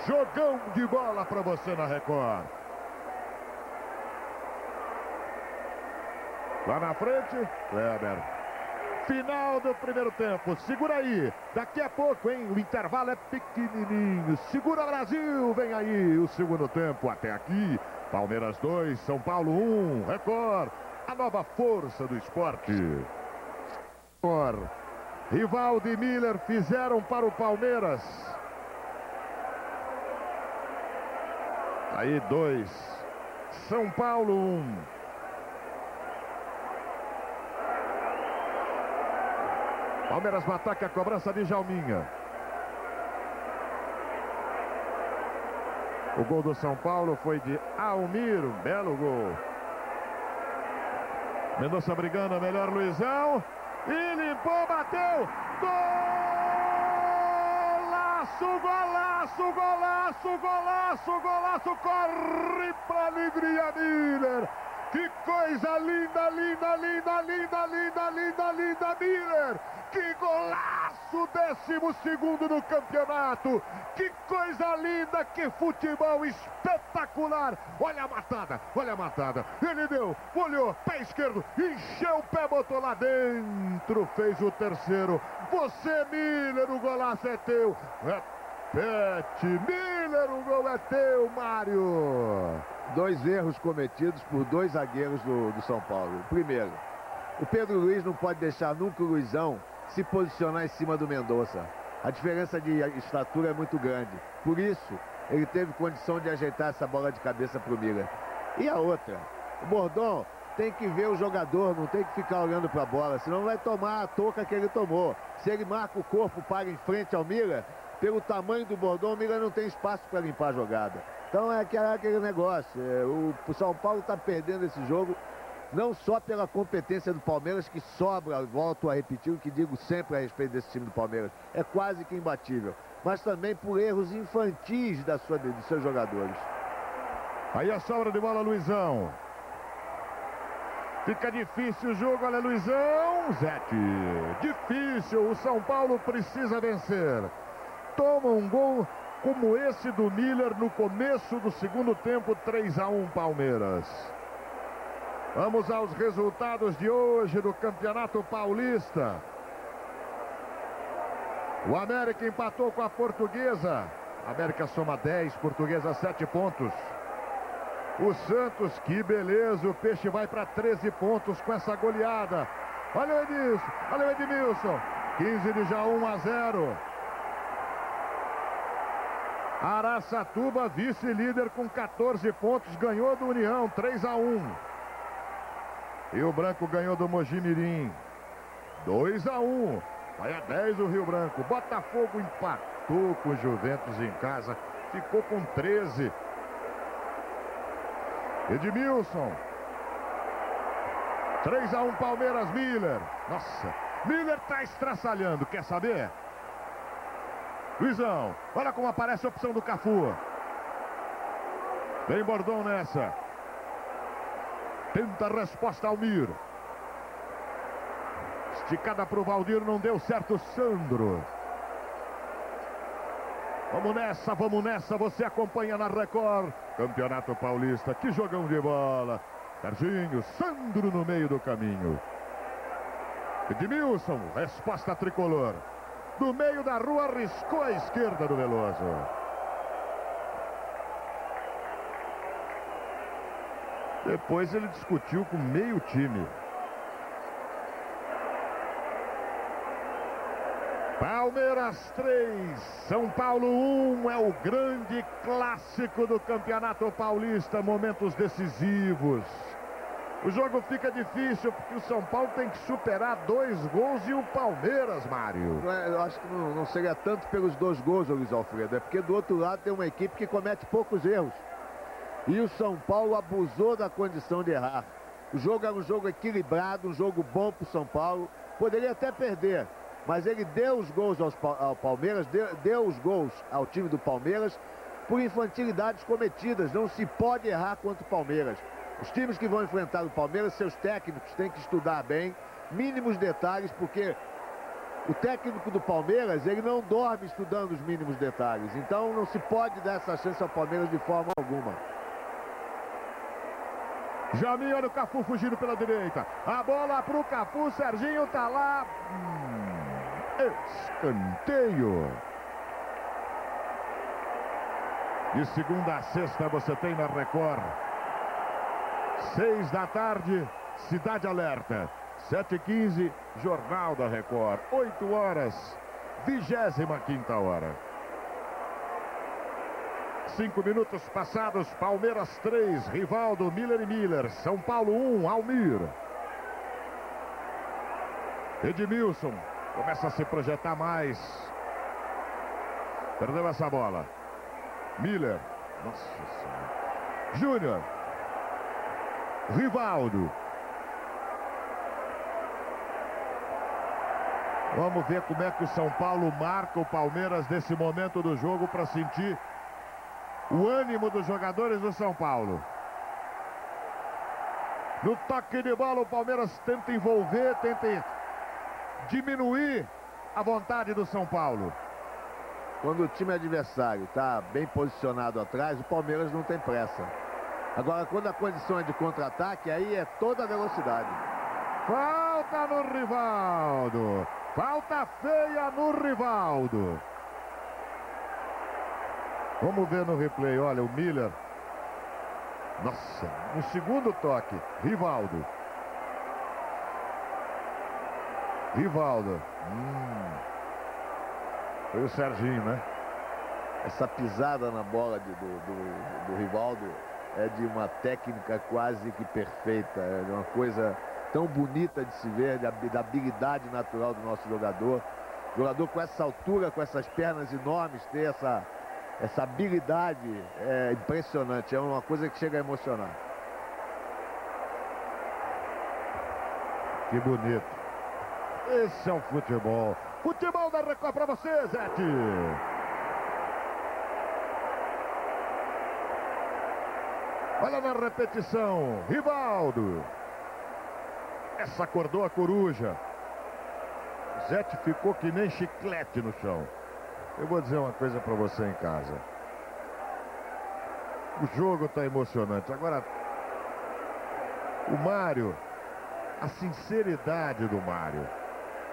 Speaker 1: Jogão de bola para você na Record. Lá na frente, Kleber. Final do primeiro tempo. Segura aí. Daqui a pouco, hein? O intervalo é pequenininho. Segura, Brasil. Vem aí o segundo tempo. Até aqui. Palmeiras 2, São Paulo 1. Record. A nova força do esporte. Rivaldo e Miller fizeram para o Palmeiras. Aí 2. São Paulo 1. Palmeiras no ataque, a cobrança de Djalminha. O gol do São Paulo foi de Almir, um belo gol. Mendonça brigando, melhor Luizão. E limpou, bateu. Golaço, golaço, golaço, golaço, golaço. Corre pra alegria, Miller. Que coisa linda, linda, linda, linda, linda, linda, linda, Miller. Que golaço, 12º no campeonato. Que coisa linda, que futebol espetacular. Olha a matada, olha a matada. Ele deu, olhou, pé esquerdo, encheu o pé, botou lá dentro, fez o terceiro. Você, Miller, o golaço é teu. Repete, Miller, o gol é teu, Mário.
Speaker 2: 2 erros cometidos por 2 zagueiros do São Paulo. Primeiro, o Pedro Luiz não pode deixar nunca o Luizão se posicionar em cima do Mendonça. A diferença de estatura é muito grande. Por isso, ele teve condição de ajeitar essa bola de cabeça para o Miller. E a outra, o Bordon tem que ver o jogador, não tem que ficar olhando para a bola, senão vai tomar a touca que ele tomou. Se ele marca o corpo, para em frente ao Miller, pelo tamanho do Bordon, o Miller não tem espaço para limpar a jogada. Então é aquele negócio. O São Paulo está perdendo esse jogo, não só pela competência do Palmeiras, que sobra, volto a repetir o que digo sempre a respeito desse time do Palmeiras, é quase que imbatível, mas também por erros infantis dos seus jogadores.
Speaker 1: Aí a sobra de bola, Luizão. Fica difícil o jogo, olha Luizão. Zete, difícil, o São Paulo precisa vencer. Toma um gol como esse do Miller no começo do segundo tempo, 3-1 Palmeiras. Vamos aos resultados de hoje do Campeonato Paulista. O América empatou com a Portuguesa. A América soma 10, Portuguesa 7 pontos. O Santos, que beleza, o Peixe vai para 13 pontos com essa goleada. Olha o Edilson, olha o Edmilson. 15 de já 1-0. Araçatuba, vice-líder com 14 pontos, ganhou do União, 3-1. Rio Branco ganhou do Mojimirim, 2-1. Vai a 10 o Rio Branco. Botafogo empatou com o Juventus em casa, ficou com 13. Edmilson. 3-1 Palmeiras, Miller. Nossa, Miller tá estraçalhando, quer saber? Luizão, olha como aparece a opção do Cafu. Vem Bordão nessa. Tenta a resposta Almir. Esticada para o Valdir, não deu certo, Sandro. Vamos nessa, você acompanha na Record. Campeonato Paulista, que jogão de bola. Serginho, Sandro no meio do caminho. Edmilson, resposta tricolor. Do meio da rua, arriscou a esquerda do Veloso. Depois ele discutiu com meio time. Palmeiras 3, São Paulo 1, é o grande clássico do Campeonato Paulista, momentos decisivos. O jogo fica difícil porque o São Paulo tem que superar 2 gols e o Palmeiras, Mário.
Speaker 2: Eu acho que não seria tanto pelos 2 gols, Luiz Alfredo, é porque do outro lado tem uma equipe que comete poucos erros. E o São Paulo abusou da condição de errar. O jogo era um jogo equilibrado, um jogo bom para o São Paulo. Poderia até perder, mas ele deu os gols ao Palmeiras, deu os gols ao time do Palmeiras por infantilidades cometidas. Não se pode errar contra o Palmeiras. Os times que vão enfrentar o Palmeiras, seus técnicos têm que estudar bem, mínimos detalhes, porque o técnico do Palmeiras, ele não dorme estudando os mínimos detalhes. Então não se pode dar essa chance ao Palmeiras de forma alguma.
Speaker 1: Jamil, olha o Cafu fugindo pela direita. A bola pro Cafu, Serginho tá lá. Escanteio. De segunda a sexta você tem na Record. 6 da tarde, Cidade Alerta. 7h15, Jornal da Record. 8 horas, 25ª hora. 5 minutos passados, Palmeiras 3, Rivaldo, Miller e Miller. São Paulo 1, Almir. Edmilson começa a se projetar mais. Perdeu essa bola. Miller. Nossa Senhora. Júnior. Rivaldo. Vamos ver como é que o São Paulo marca o Palmeiras nesse momento do jogo para sentir o ânimo dos jogadores do São Paulo. No toque de bola, o Palmeiras tenta envolver, tenta diminuir a vontade do São Paulo.
Speaker 2: Quando o time adversário está bem posicionado atrás, o Palmeiras não tem pressa. Agora, quando a condição é de contra-ataque, aí é toda a velocidade.
Speaker 1: Falta no Rivaldo. Falta feia no Rivaldo. Vamos ver no replay. Olha, o Miller. Nossa, no segundo toque. Rivaldo. Rivaldo. Foi o Serginho, né?
Speaker 2: Essa pisada na bola do Rivaldo é de uma técnica quase que perfeita. É uma coisa tão bonita de se ver, da habilidade natural do nosso jogador. Jogador com essa altura, com essas pernas enormes, ter essa habilidade é impressionante. É uma coisa que chega a emocionar.
Speaker 1: Que bonito. Esse é o futebol. Futebol da Record para você, Zete. Olha na repetição. Rivaldo. Essa acordou a coruja. Zete ficou que nem chiclete no chão. Eu vou dizer uma coisa para você em casa. O jogo está emocionante. Agora, o Mário, a sinceridade do Mário.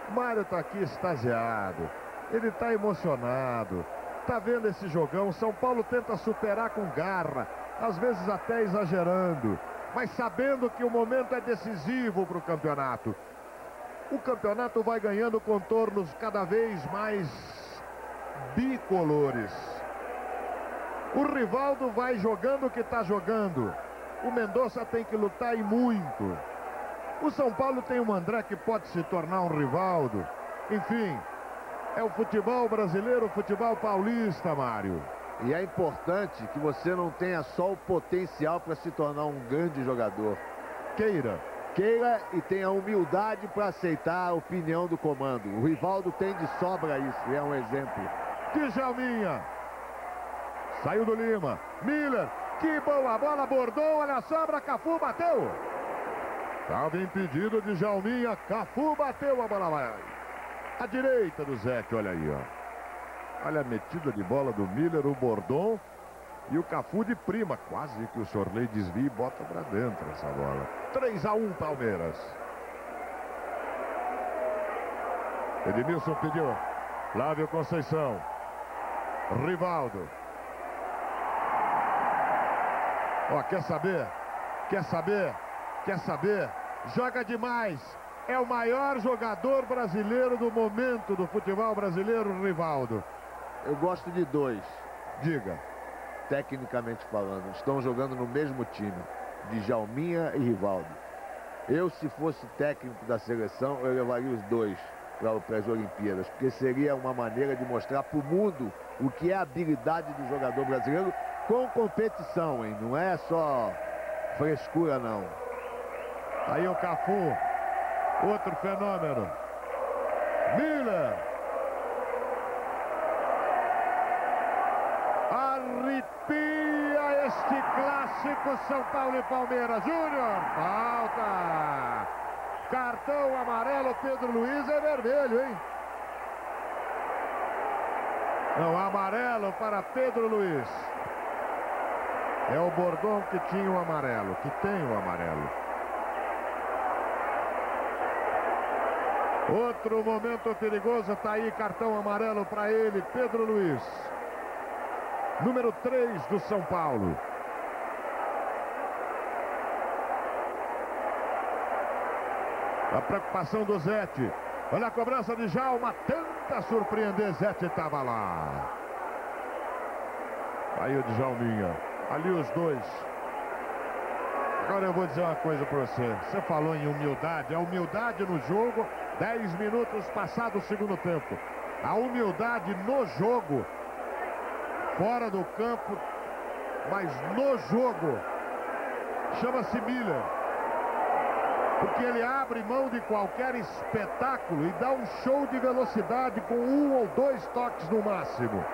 Speaker 1: O Mário está aqui extasiado. Ele está emocionado. Está vendo esse jogão. São Paulo tenta superar com garra, às vezes até exagerando, mas sabendo que o momento é decisivo para o campeonato. O campeonato vai ganhando contornos cada vez mais bicolores. O Rivaldo vai jogando o que está jogando. O Mendonça tem que lutar e muito. O São Paulo tem um André que pode se tornar um Rivaldo. Enfim, é o futebol brasileiro, o futebol paulista, Mário.
Speaker 2: E é importante que você não tenha só o potencial para se tornar um grande jogador.
Speaker 1: Queira
Speaker 2: e tenha humildade para aceitar a opinião do comando. O Rivaldo tem de sobra isso, é um exemplo.
Speaker 1: Djalminha. Saiu do Lima. Miller. Que boa bola, Bordon. Olha a sobra, Cafu bateu. Estava impedido de Djalminha. Cafu bateu, a bola vai. À direita do Zete, olha aí, ó. Olha a metida de bola do Miller, o Bordon. E o Cafu de prima. Quase que o Sorley desvia e bota pra dentro essa bola. 3-1 Palmeiras. Edmilson pediu. Flávio Conceição. Rivaldo. Ó, quer saber? Quer saber? Quer saber? Joga demais. É o maior jogador brasileiro do momento do futebol brasileiro, Rivaldo.
Speaker 2: Eu gosto de dois.
Speaker 1: Diga.
Speaker 2: Tecnicamente falando, estão jogando no mesmo time, Djalminha e Rivaldo. Eu, se fosse técnico da seleção, eu levaria os dois para as Olimpíadas, porque seria uma maneira de mostrar para o mundo o que é a habilidade do jogador brasileiro com competição, hein? Não é só frescura, não.
Speaker 1: Aí o Cafu, outro fenômeno. Miller. Arrepia este clássico São Paulo e Palmeiras. Júnior, falta. Cartão amarelo, Pedro Luiz é vermelho, hein? Não, amarelo para Pedro Luiz. É o Bordon que tinha o amarelo, que tem o amarelo. Outro momento perigoso, tá aí, cartão amarelo para ele, Pedro Luiz. Número 3 do São Paulo. A preocupação do Zete. Olha a cobrança de Djalma. Tenta surpreender. Zete estava lá. Aí o Djalminha. Ali os dois. Agora eu vou dizer uma coisa para você. Você falou em humildade. A humildade no jogo. 10 minutos passado o segundo tempo. A humildade no jogo. Fora do campo, mas no jogo, chama-se Miller, porque ele abre mão de qualquer espetáculo e dá um show de velocidade com 1 ou 2 toques no máximo.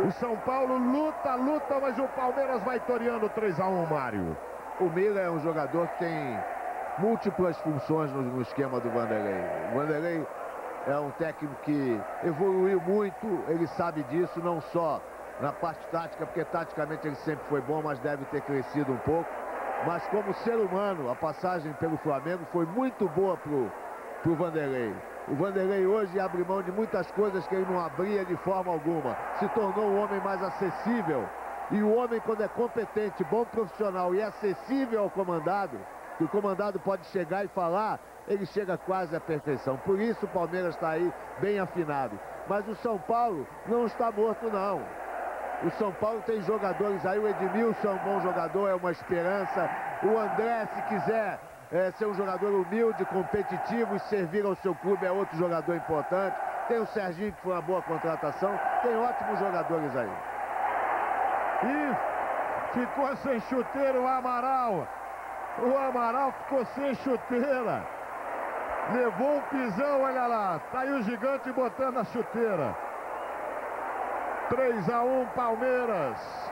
Speaker 1: O São Paulo luta, mas o Palmeiras vai toreando 3-1, Mário.
Speaker 2: O Miller é um jogador que tem múltiplas funções no esquema do Vanderlei. O Vanderlei é um técnico que evoluiu muito, ele sabe disso, não só na parte tática, porque taticamente ele sempre foi bom, mas deve ter crescido um pouco. Mas como ser humano, a passagem pelo Flamengo foi muito boa pro Vanderlei. O Vanderlei hoje abre mão de muitas coisas que ele não abria de forma alguma. Se tornou um homem mais acessível. E o homem, quando é competente, bom profissional e acessível ao comandado, que o comandado pode chegar e falar, ele chega quase à perfeição. Por isso o Palmeiras está aí bem afinado. Mas o São Paulo não está morto, não. O São Paulo tem jogadores aí, o Edmilson é um bom jogador, é uma esperança. O André, se quiser ser um jogador humilde, competitivo e servir ao seu clube, é outro jogador importante. Tem o Serginho, que foi uma boa contratação. Tem ótimos jogadores aí.
Speaker 1: E ficou sem chuteira o Amaral. O Amaral ficou sem chuteira. Levou um pisão, olha lá. Tá aí o gigante botando a chuteira. 3-1 Palmeiras.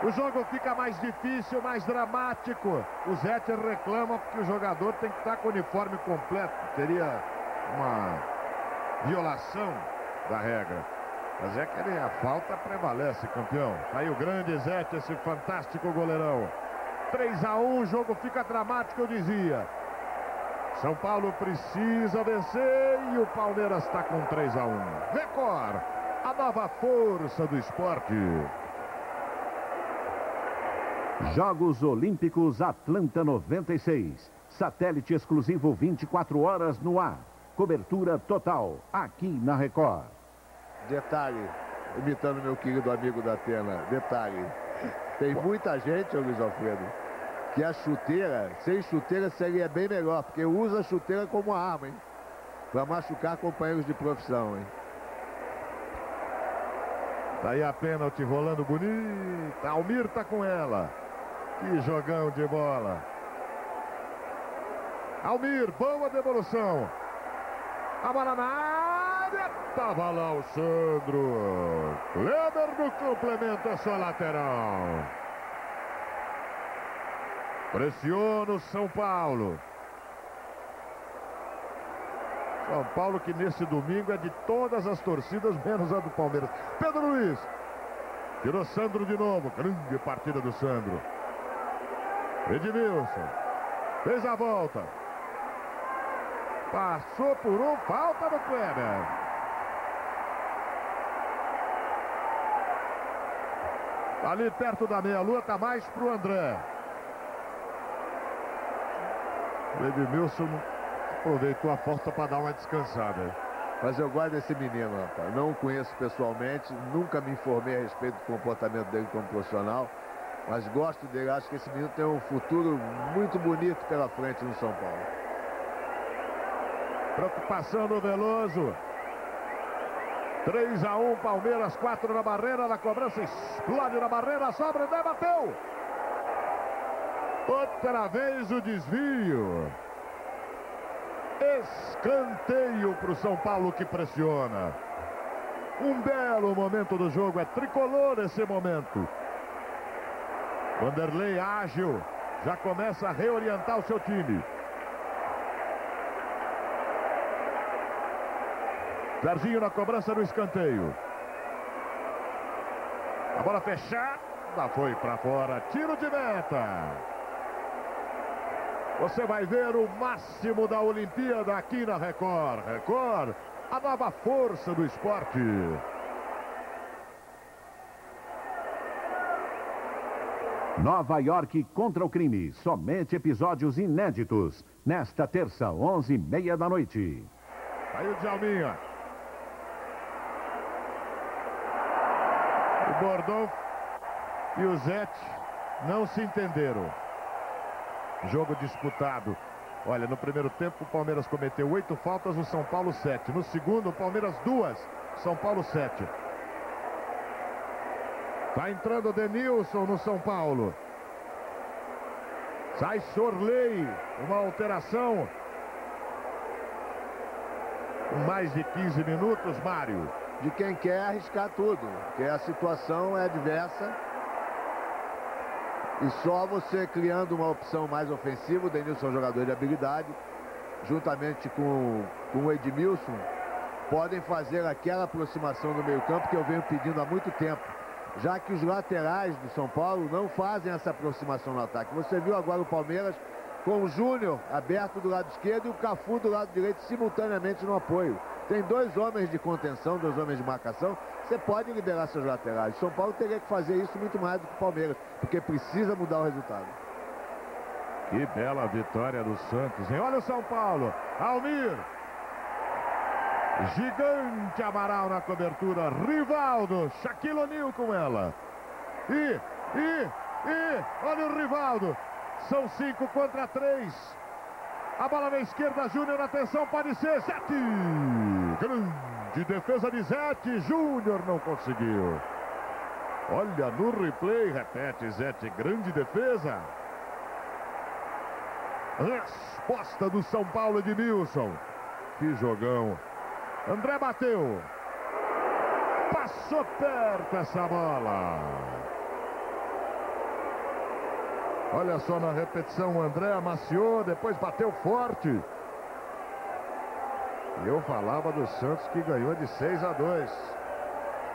Speaker 1: O jogo fica mais difícil, mais dramático. O Zete reclama porque o jogador tem que estar com o uniforme completo. Seria uma violação da regra. Mas é que a falta prevalece, campeão. Aí o grande Zete, esse fantástico goleirão. 3-1, o jogo fica dramático, eu dizia. São Paulo precisa vencer e o Palmeiras está com 3-1. Record, a nova força do esporte.
Speaker 4: Jogos Olímpicos Atlanta 96. Satélite exclusivo 24 horas no ar. Cobertura total, aqui na Record.
Speaker 2: Detalhe, imitando meu querido amigo da Atena, detalhe. Tem muita gente, ô Luiz Alfredo, que a chuteira, sem chuteira seria bem melhor, porque usa a chuteira como arma, hein? Para machucar companheiros de profissão, hein?
Speaker 1: Tá aí a pênalti rolando bonita. Almir tá com ela. Que jogão de bola. Almir, boa devolução. A bola na área. Tava lá o Sandro. Kleber no complemento, é só lateral. Pressiona o São Paulo. São Paulo que nesse domingo é de todas as torcidas, menos a do Palmeiras. Pedro Luiz. Tirou Sandro de novo. Grande partida do Sandro. Edmilson. Fez a volta. Passou por um. Falta do Kleber. Ali perto da meia-lua, tá mais pro André. O Edmilson aproveitou a falta para dar uma descansada.
Speaker 2: Mas eu gosto desse menino, rapaz. Não o conheço pessoalmente, nunca me informei a respeito do comportamento dele como profissional, mas gosto dele. Acho que esse menino tem um futuro muito bonito pela frente no São Paulo.
Speaker 1: Preocupação do Veloso. 3-1, Palmeiras, 4 na barreira, na cobrança, explode na barreira, sobra, André bateu. Outra vez o desvio. Escanteio para o São Paulo que pressiona. Um belo momento do jogo, é tricolor esse momento. Vanderlei ágil, já começa a reorientar o seu time. Serginho na cobrança do escanteio. A bola fechada, foi para fora, tiro de meta. Você vai ver o máximo da Olimpíada aqui na Record. Record, a nova força do esporte.
Speaker 4: Nova York contra o crime. Somente episódios inéditos. Nesta terça, 11h30 da noite.
Speaker 1: Aí o Djalminha. O Bordão e o Zete não se entenderam. Jogo disputado. Olha, no primeiro tempo o Palmeiras cometeu 8 faltas, o São Paulo 7. No segundo, o Palmeiras 2, São Paulo 7. Tá entrando o Denilson no São Paulo. Sai Sorley, uma alteração. Com mais de 15 minutos, Mário.
Speaker 2: De quem quer arriscar tudo, porque a situação é adversa. E só você criando uma opção mais ofensiva, o Denilson é um jogador de habilidade, juntamente com o Edmilson, podem fazer aquela aproximação no meio-campo que eu venho pedindo há muito tempo. Já que os laterais do São Paulo não fazem essa aproximação no ataque. Você viu agora o Palmeiras com o Júnior aberto do lado esquerdo e o Cafu do lado direito simultaneamente no apoio. Tem 2 homens de contenção, 2 homens de marcação. Você pode liberar seus laterais. São Paulo teria que fazer isso muito mais do que o Palmeiras, porque precisa mudar o resultado.
Speaker 1: Que bela vitória do Santos, hein? Olha o São Paulo. Almir. Gigante Amaral na cobertura. Rivaldo. Shaquille O'Neal com ela. Olha o Rivaldo. São 5 contra 3. A bola na esquerda, Júnior, atenção, pode ser Zete. Grande defesa de Zete. Júnior não conseguiu. Olha no replay, repete Zete, grande defesa. Resposta do São Paulo, Edmilson. Que jogão. André bateu. Passou perto essa bola. Olha só na repetição, o André amaciou, depois bateu forte. Eu falava do Santos que ganhou de 6-2.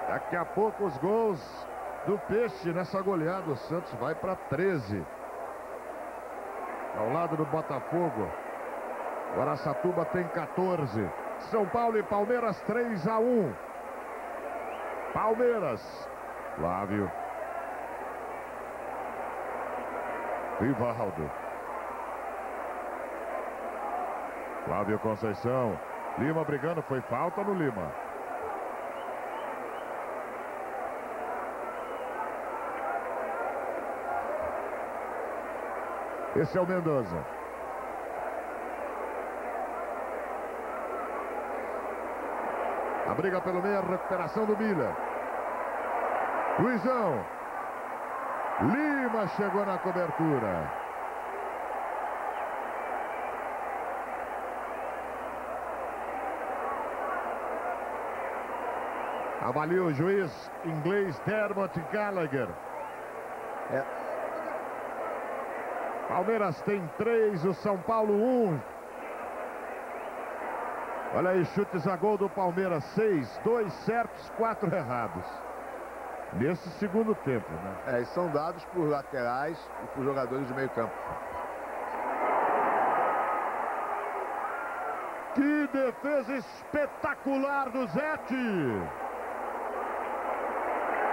Speaker 1: Daqui a pouco os gols do Peixe nessa goleada. O Santos vai para 13. Ao lado do Botafogo. O Araçatuba tem 14. São Paulo e Palmeiras 3-1. Palmeiras. Flávio. Rivaldo. Flávio Conceição. Lima brigando, foi falta no Lima. Esse é o Mendoza. A briga pelo meio, a recuperação do Miller. Luizão. Lima chegou na cobertura. Avalia o juiz inglês Dermot Gallagher. Palmeiras tem 3, o São Paulo 1. Olha aí, chutes a gol do Palmeiras, 6, 2 certos, 4 errados. Nesse segundo tempo, né?
Speaker 2: E são dados por laterais e por jogadores de meio campo.
Speaker 1: Que defesa espetacular do Zete!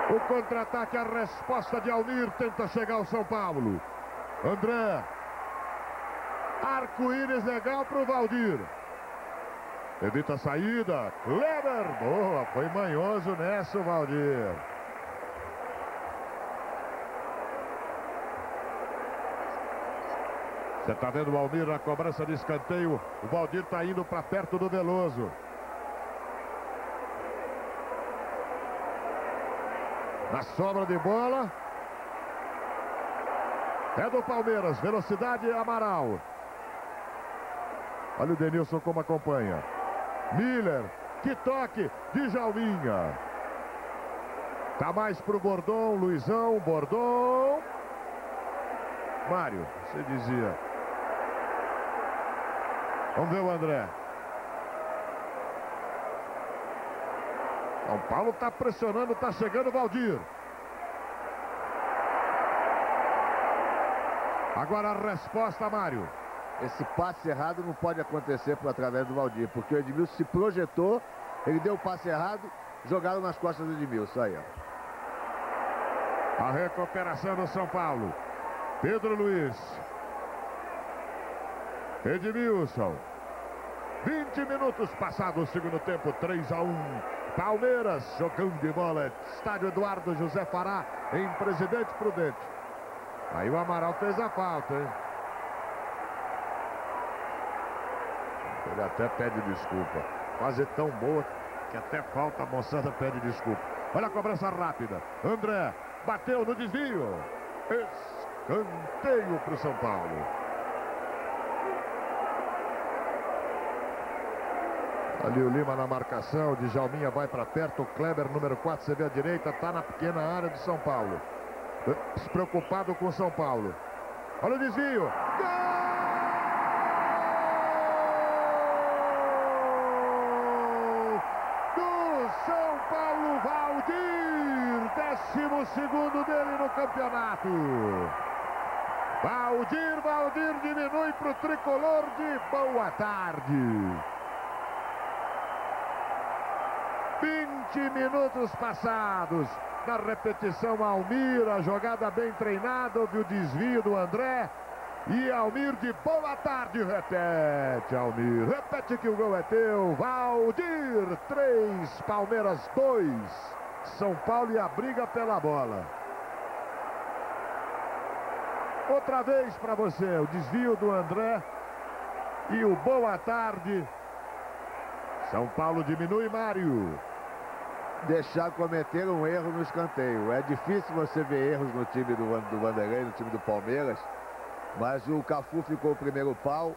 Speaker 1: O contra-ataque, a resposta de Almir, tenta chegar ao São Paulo. André. Arco-íris legal para o Valdir. Evita a saída. Kleber. Boa, foi manhoso nessa o Valdir. Você está vendo o Almir na cobrança de escanteio. O Valdir está indo para perto do Veloso. Na sobra de bola. É do Palmeiras. Velocidade Amaral. Olha o Denilson como acompanha. Miller. Que toque de Jalminha. Tá mais pro Bordon. Luizão. Bordon. Mário. Você dizia. Vamos ver o André. São Paulo está pressionando, está chegando o Valdir. Agora a resposta, Mário.
Speaker 2: Esse passe errado não pode acontecer por através do Valdir, porque o Edmilson se projetou, ele deu o passe errado, jogaram nas costas do Edmilson. Aí, ó.
Speaker 1: A recuperação do São Paulo. Pedro Luiz. Edmilson. 20 minutos passados, segundo tempo, 3-1. Palmeiras jogando de bola. Estádio Eduardo José Fará, em Presidente Prudente. Aí o Amaral fez a falta, hein? Ele até pede desculpa. Quase tão boa que até falta, a moçada pede desculpa. Olha a cobrança rápida. André bateu no desvio. Escanteio para o São Paulo. Ali o Lima na marcação. Djalminha vai para perto. O Kleber, número 4, você vê à direita, está na pequena área de São Paulo. Despreocupado com São Paulo. Olha o desvio. Gol! Do São Paulo, Valdir. 12º dele no campeonato. Valdir diminui para o tricolor de boa tarde. 20 minutos passados. Na repetição, Almir, a jogada bem treinada, houve o desvio do André. E Almir de boa tarde, repete, Almir. Repete que o gol é teu. Valdir, 3, Palmeiras 2. São Paulo e a briga pela bola. Outra vez para você, o desvio do André. E o boa tarde. São Paulo diminui, Mário.
Speaker 2: Deixar cometer um erro no escanteio. É difícil você ver erros no time do Vanderlei, no time do Palmeiras, mas o Cafu ficou o primeiro pau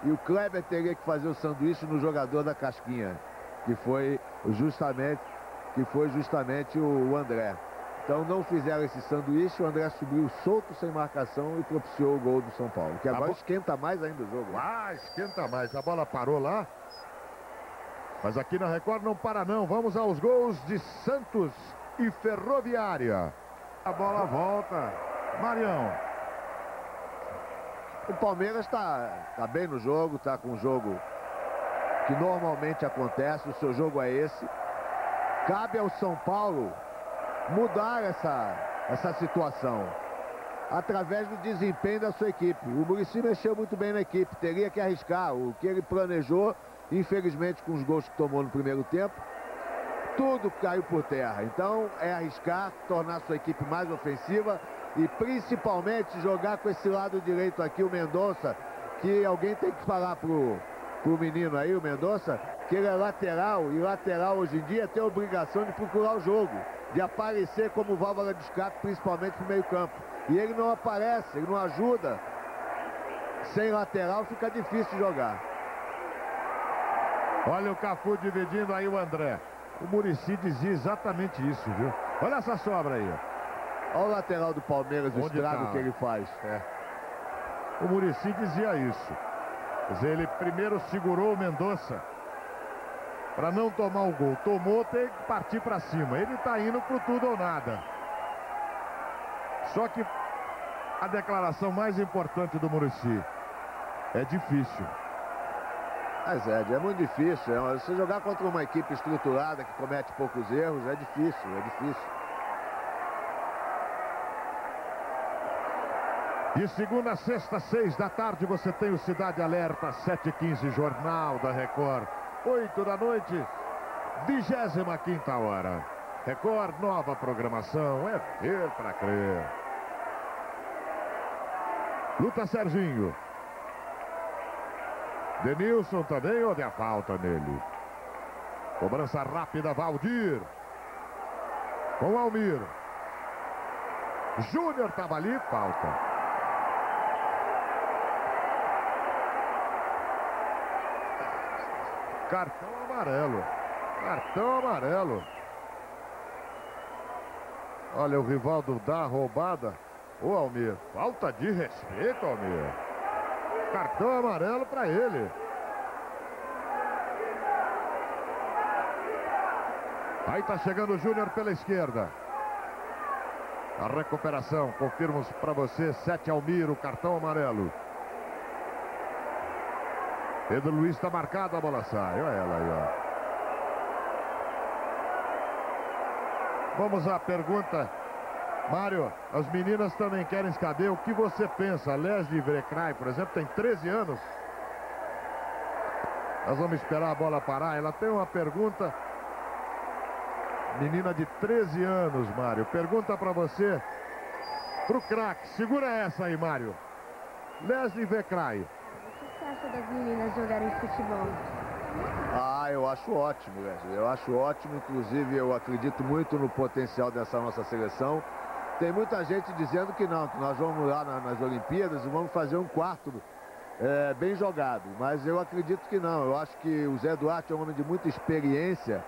Speaker 2: e o Kleber teria que fazer o sanduíche no jogador da casquinha, que foi justamente o André. Então não fizeram esse sanduíche, o André subiu solto, sem marcação, e propiciou o gol do São Paulo, que agora esquenta mais ainda o jogo.
Speaker 1: Ah, esquenta mais. A bola parou lá. Mas aqui na Record não para não. Vamos aos gols de Santos e Ferroviária. A bola volta. Marião.
Speaker 2: O Palmeiras tá bem no jogo, tá com um jogo que normalmente acontece, o seu jogo é esse. Cabe ao São Paulo mudar essa situação através do desempenho da sua equipe. O Muricy mexeu muito bem na equipe, teria que arriscar. O que ele planejou, infelizmente com os gols que tomou no primeiro tempo, tudo caiu por terra. Então é arriscar, tornar a sua equipe mais ofensiva e principalmente jogar com esse lado direito aqui, o Mendonça, que alguém tem que falar pro menino aí, o Mendonça, que ele é lateral, e lateral hoje em dia tem a obrigação de procurar o jogo, de aparecer como válvula de escape, principalmente no meio campo. E ele não aparece, ele não ajuda. Sem lateral fica difícil jogar.
Speaker 1: Olha o Cafu dividindo aí o André. O Muricy dizia exatamente isso, viu? Olha essa sobra aí.
Speaker 2: Olha o lateral do Palmeiras, o estrago que ele faz.
Speaker 1: O Muricy dizia isso. Quer dizer, ele primeiro segurou o Mendonça para não tomar o gol. Tomou, tem que partir para cima. Ele está indo pro tudo ou nada. Só que a declaração mais importante do Muricy é difícil.
Speaker 2: Mas é muito difícil. Você jogar contra uma equipe estruturada que comete poucos erros é difícil, é difícil.
Speaker 1: De segunda a sexta, 6 da tarde, você tem o Cidade Alerta, 7h15, Jornal da Record. 8 da noite, 25ª hora. Record, nova programação, é ver pra crer. Luta Serginho. Denilson também, houve a falta nele. Cobrança rápida, Valdir. Com Almir. Júnior estava ali, falta. Cartão amarelo. Cartão amarelo. Olha, o Rivaldo dá a roubada. Ô, Almir, falta de respeito, Almir. Cartão amarelo para ele. Aí tá chegando o Júnior pela esquerda. A recuperação, confirmo para você, 7 Almir, o cartão amarelo. Pedro Luiz está marcado, a bola sai. Olha ela aí, ó. Vamos à pergunta. Mário, as meninas também querem saber o que você pensa. Leslie Vrecrai, por exemplo, tem 13 anos. Nós vamos esperar a bola parar. Ela tem uma pergunta. Menina de 13 anos, Mário. Pergunta para você, pro craque. Segura essa aí, Mário. Leslie Vrecrai.
Speaker 5: O que você acha das meninas jogarem futebol?
Speaker 2: Eu acho ótimo, Leslie. Eu acho ótimo. Inclusive, eu acredito muito no potencial dessa nossa seleção. Tem muita gente dizendo que não, que nós vamos lá nas Olimpíadas e vamos fazer um quarto bem jogado. Mas eu acredito que não. Eu acho que o Zé Duarte é um homem de muita experiência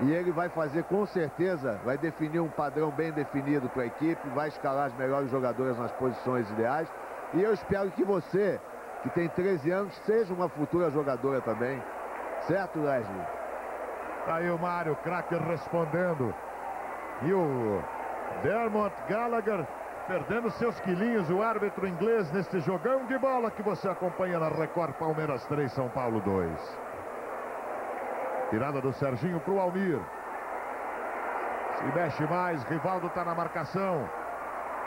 Speaker 2: e ele vai fazer, com certeza, vai definir um padrão bem definido para a equipe, vai escalar as melhores jogadoras nas posições ideais. E eu espero que você, que tem 13 anos, seja uma futura jogadora também. Certo, Leslie?
Speaker 1: Aí o Mário, craque, respondendo. E o Dermot Gallagher perdendo seus quilinhos, o árbitro inglês, neste jogão de bola que você acompanha na Record. Palmeiras 3, São Paulo 2. Tirada do Serginho para o Almir. Se mexe mais, Rivaldo está na marcação.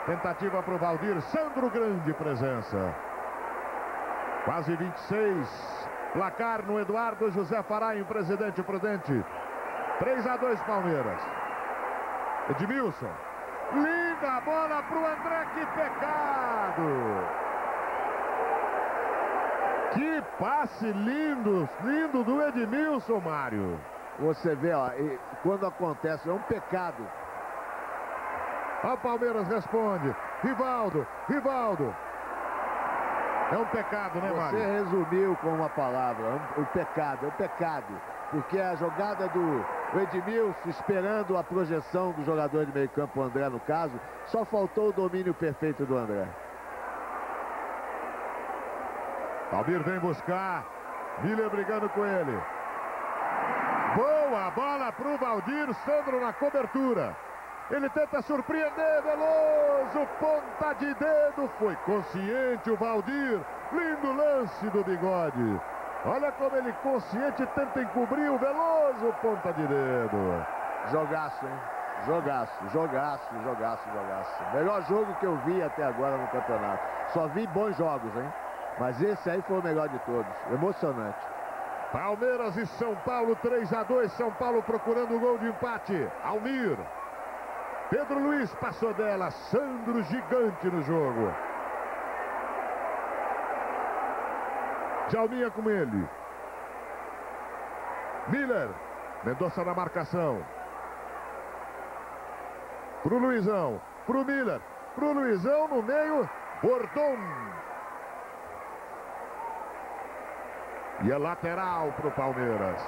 Speaker 1: Tentativa para o Valdir. Sandro, grande presença. Quase 26. Placar no Eduardo José Faraim, Presidente Prudente. 3-2 Palmeiras. Edmilson. Linda bola para o André, que pecado! Que passe lindo, lindo do Edmilson, Mário.
Speaker 2: Você vê, ó, quando acontece, é um pecado.
Speaker 1: O Palmeiras responde. Rivaldo. É um pecado, né, Mário?
Speaker 2: Você resumiu com uma palavra, o pecado, é um pecado. Porque a jogada do Edmilson, esperando a projeção do jogador de meio campo, o André no caso, só faltou o domínio perfeito do André.
Speaker 1: Almir vem buscar. Miller brigando com ele. Boa bola para o Valdir. Sandro na cobertura. Ele tenta surpreender, Veloso, ponta de dedo, foi consciente o Valdir, lindo lance do Bigode. Olha como ele consciente tenta encobrir o Veloso, ponta de dedo.
Speaker 2: Jogaço, hein? Jogaço, jogaço, jogaço, jogaço. Melhor jogo que eu vi até agora no campeonato. Só vi bons jogos, hein? Mas esse aí foi o melhor de todos. Emocionante.
Speaker 1: Palmeiras e São Paulo, 3-2. São Paulo procurando o gol de empate. Almir. Pedro Luiz passou dela. Sandro gigante no jogo. Djalminha com ele. Miller. Mendonça na marcação. Pro Luizão. Pro Miller. Pro Luizão no meio. Bordon. E é lateral para o Palmeiras.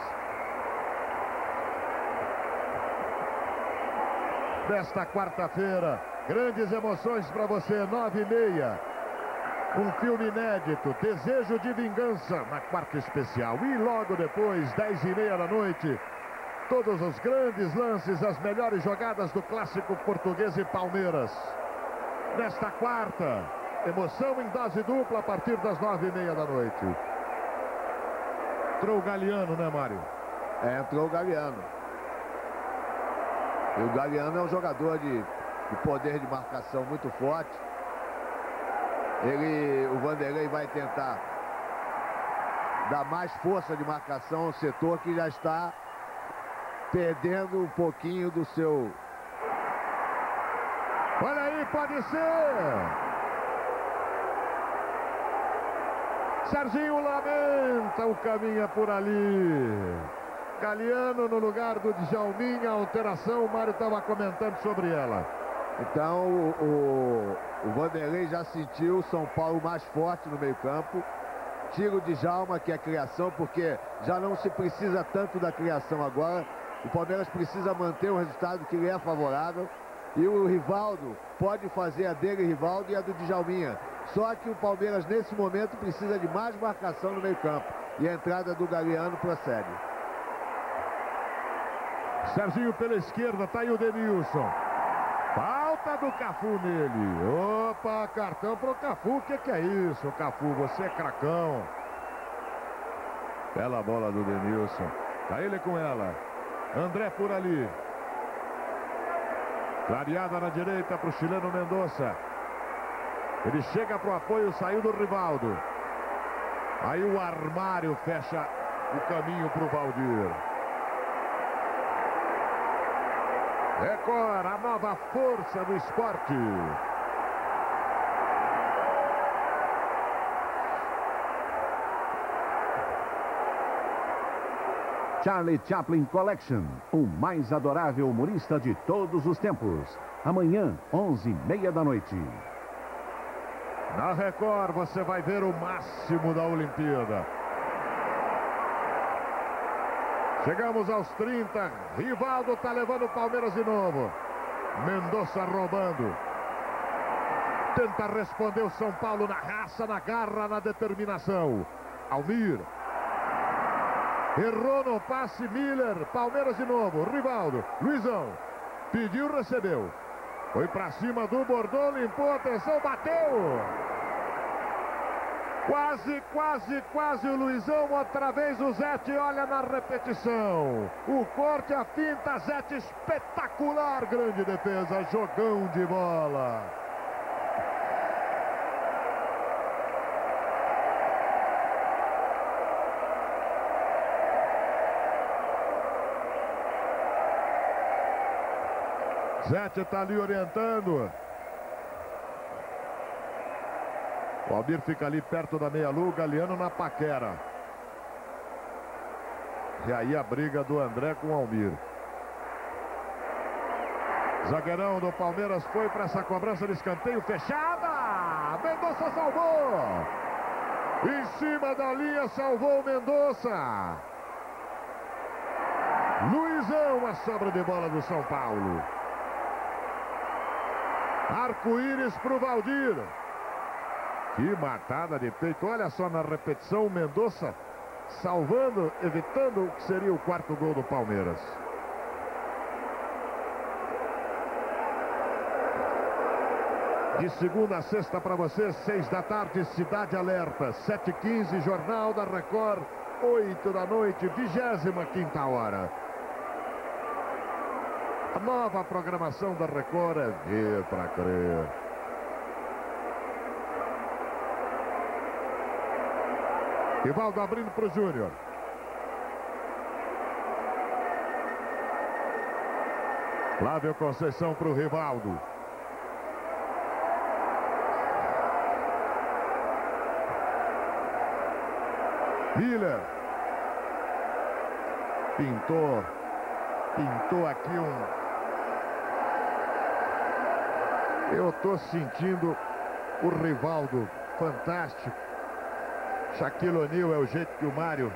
Speaker 1: Nesta quarta-feira, grandes emoções para você, 9h30. Um filme inédito, Desejo de Vingança, na quarta especial. E logo depois, 10h30 da noite, todos os grandes lances, as melhores jogadas do clássico português e Palmeiras. Nesta quarta, emoção em dose dupla a partir das 9h30 da noite. Entrou o Galeano, né, Mário?
Speaker 2: Entrou o Galeano. E o Galeano é um jogador de poder de marcação muito forte. O Vanderlei vai tentar dar mais força de marcação ao setor que já está perdendo um pouquinho do seu...
Speaker 1: Olha aí, pode ser! Serginho lamenta o caminho por ali. Galeano no lugar do Djalminha, alteração, o Mário estava comentando sobre ela.
Speaker 2: Então o Vanderlei já sentiu o São Paulo mais forte no meio campo. Tira o Djalma, que é a criação, porque já não se precisa tanto da criação agora. O Palmeiras precisa manter o resultado que lhe é favorável. E o Rivaldo pode fazer a dele, Rivaldo, e a do Djalminha. Só que o Palmeiras, nesse momento, precisa de mais marcação no meio campo. E a entrada do Galeano procede.
Speaker 1: Serginho pela esquerda, tá aí o Denilson. Falta do Cafu nele. Opa, cartão pro Cafu. O que é isso, Cafu? Você é cracão. Bela bola do Denilson. Tá ele com ela. André por ali. Clareada na direita para o chileno Mendonça. Ele chega para o apoio, saiu do Rivaldo. Aí o Armário fecha o caminho para o Valdir. Record, a nova força do esporte.
Speaker 4: Charlie Chaplin Collection, o mais adorável humorista de todos os tempos. Amanhã, 11h30 da noite.
Speaker 1: Na Record você vai ver o máximo da Olimpíada. Chegamos aos 30. Rivaldo está levando o Palmeiras de novo. Mendonça roubando. Tenta responder o São Paulo na raça, na garra, na determinação. Almir. Errou no passe, Miller. Palmeiras de novo. Rivaldo. Luizão. Pediu, recebeu. Foi para cima do Bordon, limpou, atenção, bateu. Quase o Luizão. Outra vez o Zete, olha na repetição. O corte, a finta, Zete espetacular. Grande defesa, jogão de bola. Zete está ali orientando. O Almir fica ali perto da meia-lua, Galeano na paquera. E aí a briga do André com o Almir. Zagueirão do Palmeiras foi para essa cobrança de escanteio fechada. Mendonça salvou. Em cima da linha salvou o Mendonça. Luizão, a sobra de bola do São Paulo. Arco-íris para o Valdir. Que matada de peito. Olha só na repetição, o Mendonça salvando, evitando o que seria o quarto gol do Palmeiras. De segunda a sexta para você, 6 da tarde, Cidade Alerta. 7h15, Jornal da Record. 8 da noite, 25ª hora. A nova programação da Record é ver pra crer. Rivaldo abrindo para o Júnior. Flávio Conceição para o Rivaldo. Miller. Pintou aqui Eu tô sentindo o Rivaldo fantástico. Shaquille O'Neal é o jeito que o Mário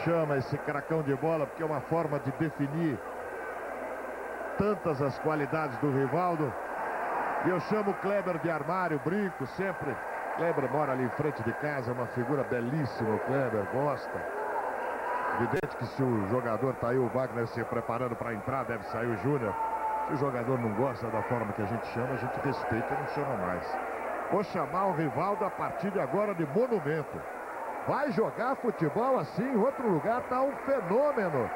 Speaker 1: chama esse cracão de bola, porque é uma forma de definir tantas as qualidades do Rivaldo. E eu chamo o Kleber de armário, brinco sempre. Kleber mora ali em frente de casa, uma figura belíssima, o Kleber gosta. Evidente que se o jogador tá aí, o Wagner se preparando para entrar, deve sair o Júnior. Se o jogador não gosta da forma que a gente chama, a gente respeita e não chama mais. Vou chamar o Rivaldo a partir de agora de monumento. Vai jogar futebol assim em outro lugar, tá um fenômeno.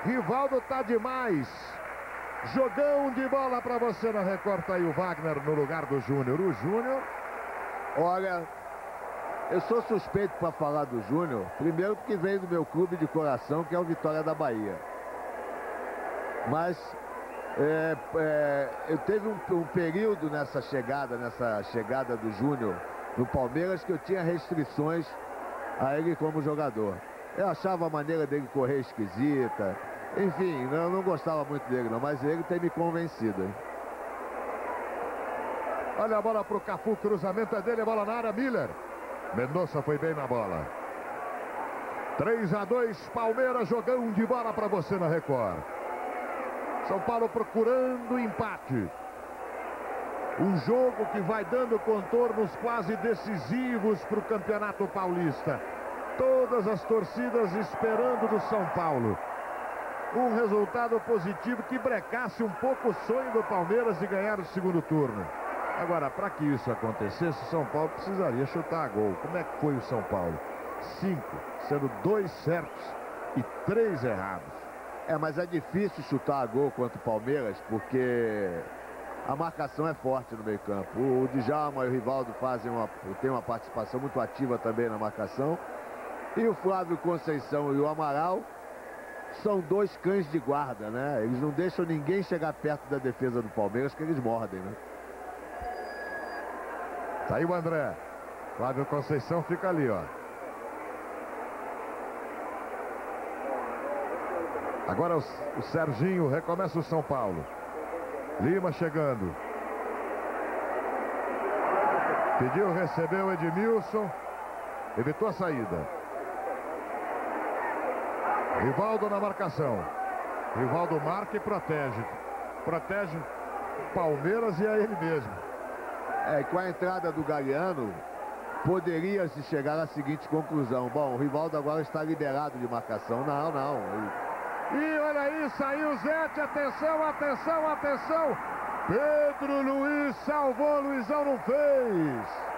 Speaker 1: Rivaldo tá demais. Jogão de bola para você na Record, tá aí o Wagner no lugar do Júnior. O Júnior,
Speaker 2: olha, eu sou suspeito para falar do Júnior, primeiro porque veio do meu clube de coração, que é o Vitória da Bahia. Mas eu teve um período nessa chegada do Júnior no Palmeiras, que eu tinha restrições a ele como jogador. Eu achava a maneira dele correr esquisita. Enfim, eu não gostava muito dele não, mas ele tem me convencido, hein?
Speaker 1: Olha a bola pro Cafu, cruzamento é dele, a bola na área, Miller. Mendonça foi bem na bola. 3-2, Palmeiras, jogão de bola para você na Record. São Paulo procurando empate. Um jogo que vai dando contornos quase decisivos para o Campeonato Paulista. Todas as torcidas esperando do São Paulo um resultado positivo que brecasse um pouco o sonho do Palmeiras de ganhar o segundo turno. Agora, para que isso acontecesse, o São Paulo precisaria chutar a gol. Como é que foi o São Paulo? 5, sendo 2 certos e 3 errados.
Speaker 2: Mas é difícil chutar a gol contra o Palmeiras, porque a marcação é forte no meio campo. O Djalma e o Rivaldo têm uma participação muito ativa também na marcação. E o Flávio Conceição e o Amaral são 2 cães de guarda, né? Eles não deixam ninguém chegar perto da defesa do Palmeiras, que eles mordem, né?
Speaker 1: Tá aí o André. Flávio Conceição fica ali, ó. Agora o Serginho, recomeça o São Paulo. Lima chegando. Pediu, recebeu Edmilson. Evitou a saída. Rivaldo na marcação. Rivaldo marca e protege. Protege o Palmeiras e a ele mesmo.
Speaker 2: Com a entrada do Galeano, poderia-se chegar à seguinte conclusão. Bom, o Rivaldo agora está liberado de marcação. Não.
Speaker 1: E olha aí, saiu Zete, atenção, atenção, atenção. Pedro Luiz salvou, Luizão não fez.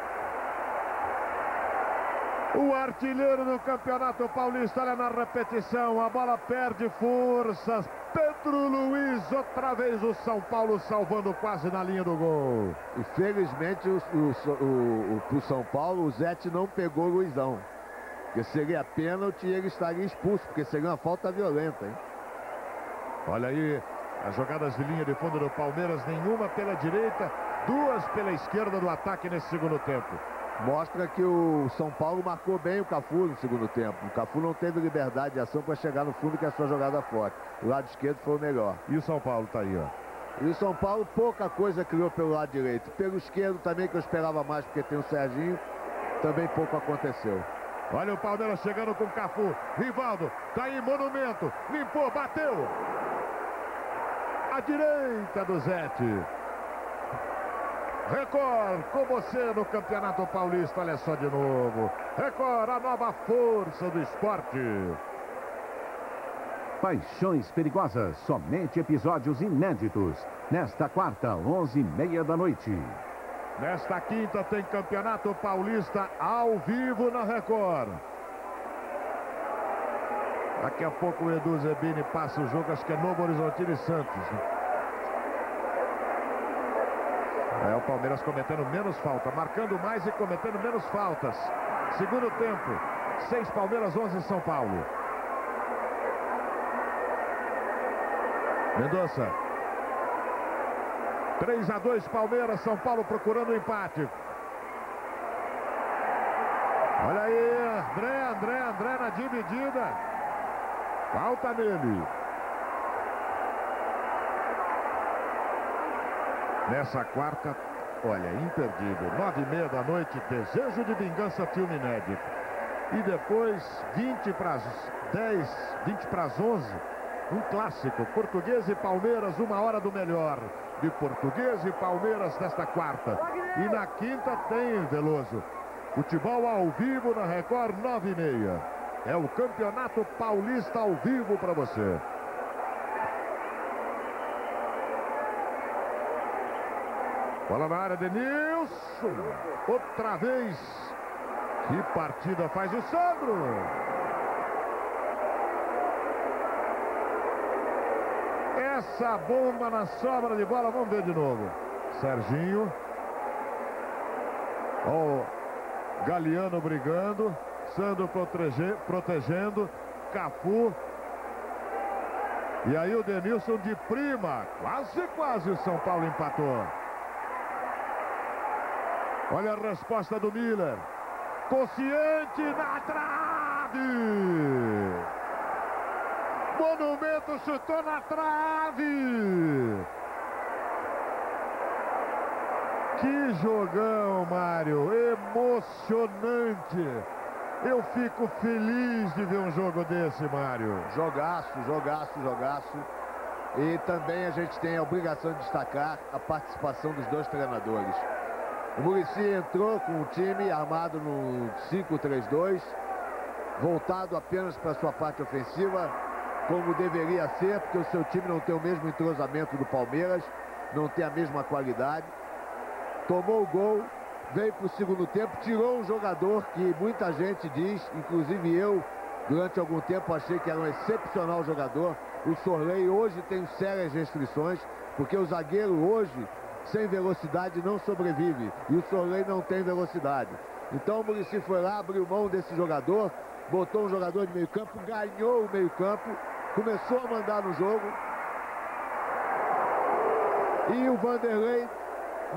Speaker 1: O artilheiro no Campeonato Paulista, olha na repetição, a bola perde forças. Pedro Luiz, outra vez o São Paulo salvando quase na linha do gol.
Speaker 2: E felizmente pro São Paulo, o Zete não pegou o Luizão. Porque seria pênalti e ele estaria expulso, porque seria uma falta violenta, hein?
Speaker 1: Olha aí, as jogadas de linha de fundo do Palmeiras, nenhuma pela direita, 2 pela esquerda do ataque nesse segundo tempo.
Speaker 2: Mostra que o São Paulo marcou bem o Cafu no segundo tempo. O Cafu não teve liberdade de ação para chegar no fundo, que é a sua jogada forte. O lado esquerdo foi o melhor.
Speaker 1: E o São Paulo tá aí, ó.
Speaker 2: E o São Paulo pouca coisa criou pelo lado direito. Pelo esquerdo também, que eu esperava mais, porque tem o Serginho, também pouco aconteceu.
Speaker 1: Olha o Palmeiras chegando com o Cafu. Rivaldo, tá aí, monumento. Limpou, bateu. À direita do Zete. Record, com você no Campeonato Paulista, olha só de novo. Record, a nova força do esporte.
Speaker 4: Paixões Perigosas, somente episódios inéditos. Nesta quarta, 11h30 da noite.
Speaker 1: Nesta quinta tem Campeonato Paulista ao vivo na Record. Daqui a pouco o Edu Zebini passa o jogo, acho que é Novo Horizontino e Santos. É o Palmeiras cometendo menos falta, marcando mais e cometendo menos faltas. Segundo tempo, 6 Palmeiras, 11 São Paulo. Mendonça. 3-2 Palmeiras, São Paulo procurando o empate. Olha aí, André na dividida. Falta nele. Nessa quarta, olha, imperdível. 9h30 da noite, Desejo de Vingança, filme inédito. E depois, 20 para as 10, 20 para as 11, um clássico. Português e Palmeiras, 1h do melhor. De Português e Palmeiras nesta quarta. E na quinta tem, Veloso, futebol ao vivo na Record, 9h30. É o Campeonato Paulista ao vivo para você. Bola na área, Denilson. Outra vez. Que partida faz o Sandro. Essa bomba na sobra de bola. Vamos ver de novo. Serginho. Ó, o Galeano brigando. Sandro protegendo. Cafu. E aí o Denilson de prima. Quase o São Paulo empatou. Olha a resposta do Miller. Consciente na trave. Monumento chutou na trave. Que jogão, Mário. Emocionante. Eu fico feliz de ver um jogo desse, Mário.
Speaker 2: Jogaço. E também a gente tem a obrigação de destacar a participação dos dois treinadores. O Muricy entrou com o time armado no 5-3-2, voltado apenas para a sua parte ofensiva, como deveria ser, porque o seu time não tem o mesmo entrosamento do Palmeiras, não tem a mesma qualidade. Tomou o gol, veio para o segundo tempo, tirou um jogador que muita gente diz, inclusive eu, durante algum tempo achei que era um excepcional jogador. O Sorley hoje tem sérias restrições, porque o zagueiro hoje, sem velocidade, não sobrevive. E o Sorley não tem velocidade. Então o Muricy foi lá, abriu mão desse jogador, botou um jogador de meio campo, ganhou o meio campo, começou a mandar no jogo. E o Vanderlei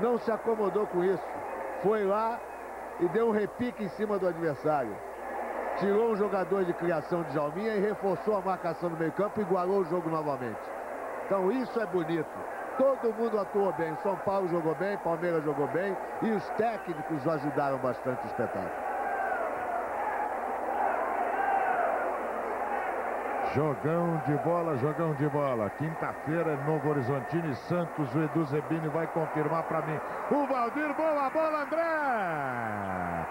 Speaker 2: não se acomodou com isso. Foi lá e deu um repique em cima do adversário. Tirou um jogador de criação de Jalminha e reforçou a marcação no meio campo e igualou o jogo novamente. Então isso é bonito. Todo mundo atuou bem. São Paulo jogou bem, Palmeiras jogou bem e os técnicos ajudaram bastante o espetáculo.
Speaker 1: Jogão de bola. Quinta-feira, Novo Horizontino e Santos. O Edu Zebini vai confirmar para mim. O Valdir, boa bola, André!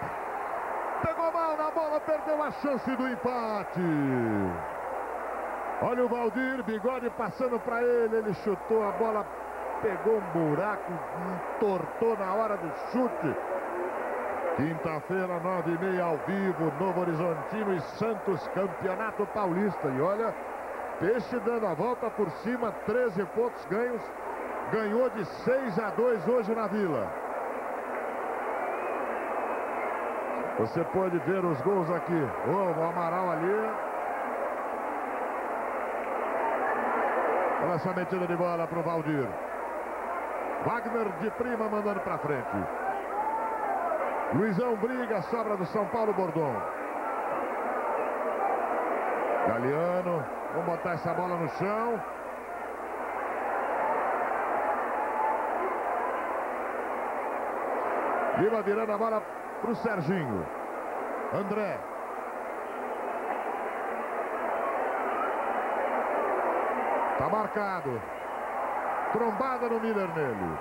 Speaker 1: Pegou mal na bola, perdeu a chance do empate. Olha o Valdir, Bigode passando para ele. Ele chutou a bola, pegou um buraco, entortou na hora do chute. Quinta-feira, 9h30 ao vivo, Novo Horizontino e Santos, Campeonato Paulista. E olha, Peixe dando a volta por cima, 13 pontos ganhos. Ganhou de 6-2 hoje na Vila. Você pode ver os gols aqui. O Amaral ali. Olha essa metida de bola para o Valdir. Wagner de prima mandando para frente. Luizão briga, sobra do São Paulo, Bordon. Galeano, vamos botar essa bola no chão. Lima virando a bola para o Serginho. André. Tá marcado. Trombada no Miller nele.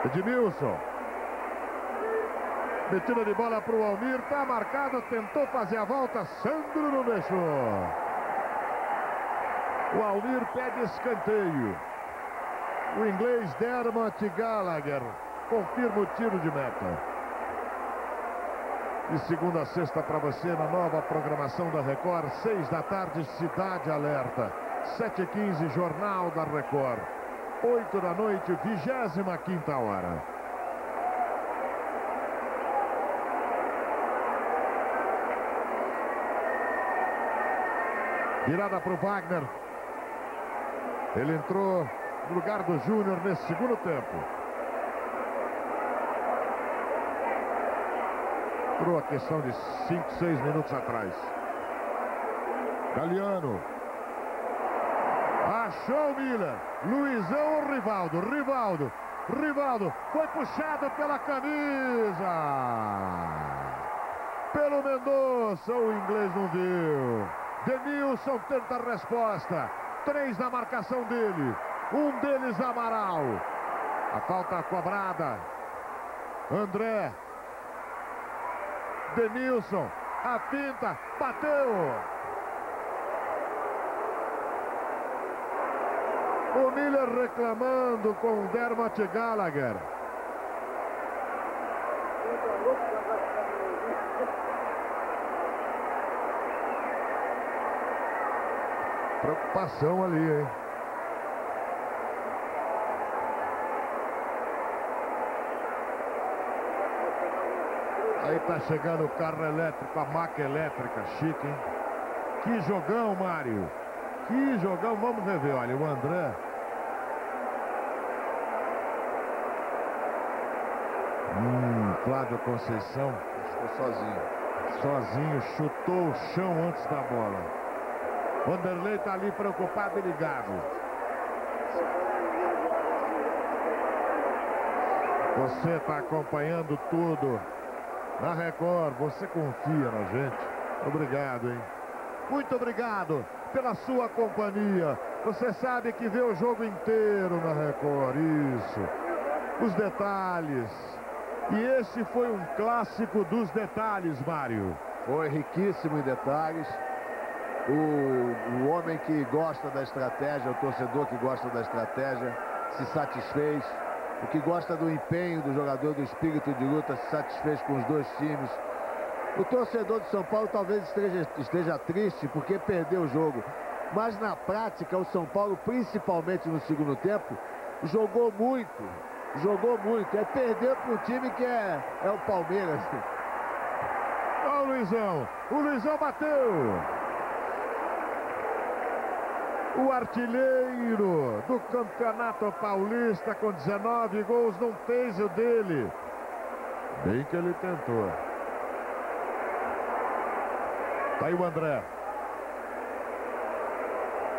Speaker 1: Edmilson. Metida de bola para o Almir. Tá marcado. Tentou fazer a volta. Sandro não deixou. O Almir pede escanteio. O inglês Dermot Gallagher confirma o tiro de meta. De segunda a sexta para você na nova programação da Record, 6 da tarde, Cidade Alerta. 7h15, Jornal da Record. 8 da noite, 25ª hora. Virada para o Wagner. Ele entrou no lugar do Júnior nesse segundo tempo. Entrou a questão de 5, 6 minutos atrás. Galeano. Achou o Miller. Luizão ou Rivaldo? Rivaldo foi puxado pela camisa. Pelo Mendonça, o inglês não viu. Denilson tenta a resposta. 3 na marcação dele. Um deles, Amaral. A falta cobrada. André. Denilson. A finta. Bateu. O Miller reclamando com o Dermot Gallagher. Preocupação ali, hein? Aí tá chegando o carro elétrico, a maca elétrica, chique, hein? Que jogão, Mário. Que jogão, vamos rever, olha, o André. Flávio Conceição.
Speaker 2: Ficou sozinho.
Speaker 1: Sozinho, chutou o chão antes da bola. Vanderlei tá ali preocupado e ligado. Você tá acompanhando tudo na Record, você confia na gente. Obrigado, hein? Muito obrigado pela sua companhia. Você sabe que vê o jogo inteiro na Record, isso. Os detalhes. E esse foi um clássico dos detalhes, Mário.
Speaker 2: Foi riquíssimo em detalhes. O homem que gosta da estratégia, o torcedor que gosta da estratégia, se satisfez. O que gosta do empenho do jogador, do espírito de luta, se satisfez com os dois times. O torcedor de São Paulo talvez esteja triste porque perdeu o jogo. Mas na prática, o São Paulo, principalmente no segundo tempo, jogou muito. Jogou muito. É perder para um time que é o Palmeiras.
Speaker 1: Olha o Luizão. O Luizão bateu. O artilheiro do Campeonato Paulista com 19 gols não fez o dele. Bem que ele tentou. Tá aí o André.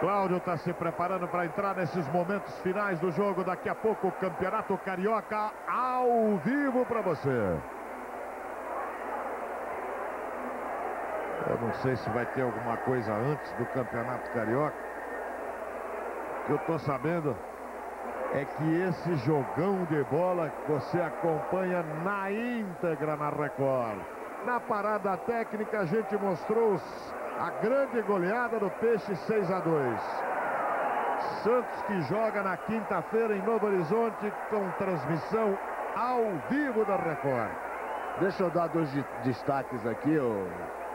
Speaker 1: Cláudio está se preparando para entrar nesses momentos finais do jogo. Daqui a pouco o Campeonato Carioca ao vivo para você. Eu não sei se vai ter alguma coisa antes do Campeonato Carioca. O que eu estou sabendo é que esse jogão de bola você acompanha na íntegra na Record. Na parada técnica a gente mostrou a grande goleada do Peixe 6-2. Santos que joga na quinta-feira em Novo Horizonte com transmissão ao vivo da Record.
Speaker 2: Deixa eu dar 2 destaques aqui,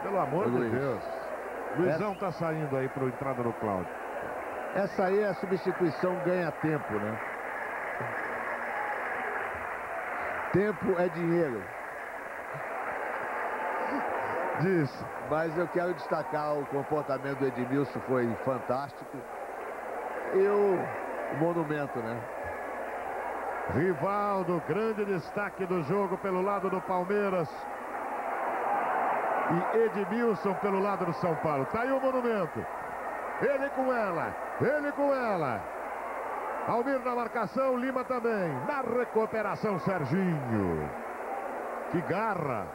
Speaker 1: pelo amor de Deus. Luizão tá saindo aí para a entrada do Cláudio.
Speaker 2: Essa aí é a substituição ganha tempo, né? Tempo é dinheiro.
Speaker 1: Diz.
Speaker 2: Mas eu quero destacar o comportamento do Edmilson, foi fantástico. E o monumento, né?
Speaker 1: Rivaldo, grande destaque do jogo pelo lado do Palmeiras. E Edmilson pelo lado do São Paulo. Tá aí o monumento. Ele com ela. Ele com ela. Almir na marcação, Lima também. Na recuperação, Serginho. Que garra.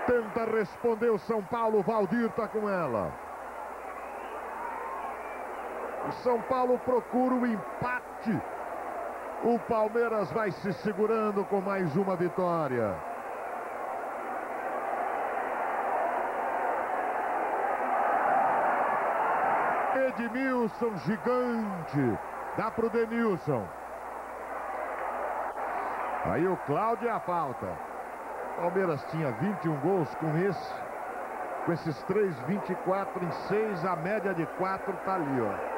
Speaker 1: Tenta responder o São Paulo. Valdir tá com ela. O São Paulo procura o empate. O Palmeiras vai se segurando com mais uma vitória. Edmilson, gigante. Dá pro Denilson. Aí o Cláudio e a falta. Palmeiras tinha 21 gols com esse. Com esses 3, 24 em 6. A média de 4 tá ali, ó.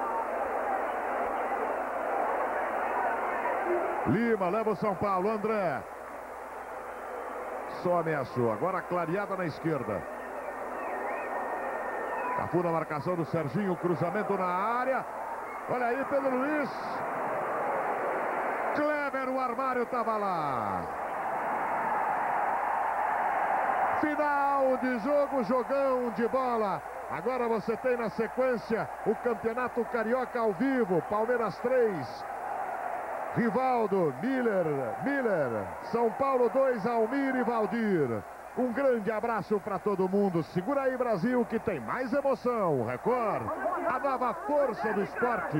Speaker 1: Lima leva o São Paulo. André. Só ameaçou. Agora clareada na esquerda. Cafu na marcação do Serginho. Cruzamento na área. Olha aí, Pedro Luiz. Kleber, o armário estava lá. Final de jogo, jogão de bola. Agora você tem na sequência o Campeonato Carioca ao vivo. Palmeiras 3. Rivaldo, Miller, São Paulo 2, Almir e Valdir. Um grande abraço para todo mundo. Segura aí, Brasil, que tem mais emoção. Record, a nova força do esporte.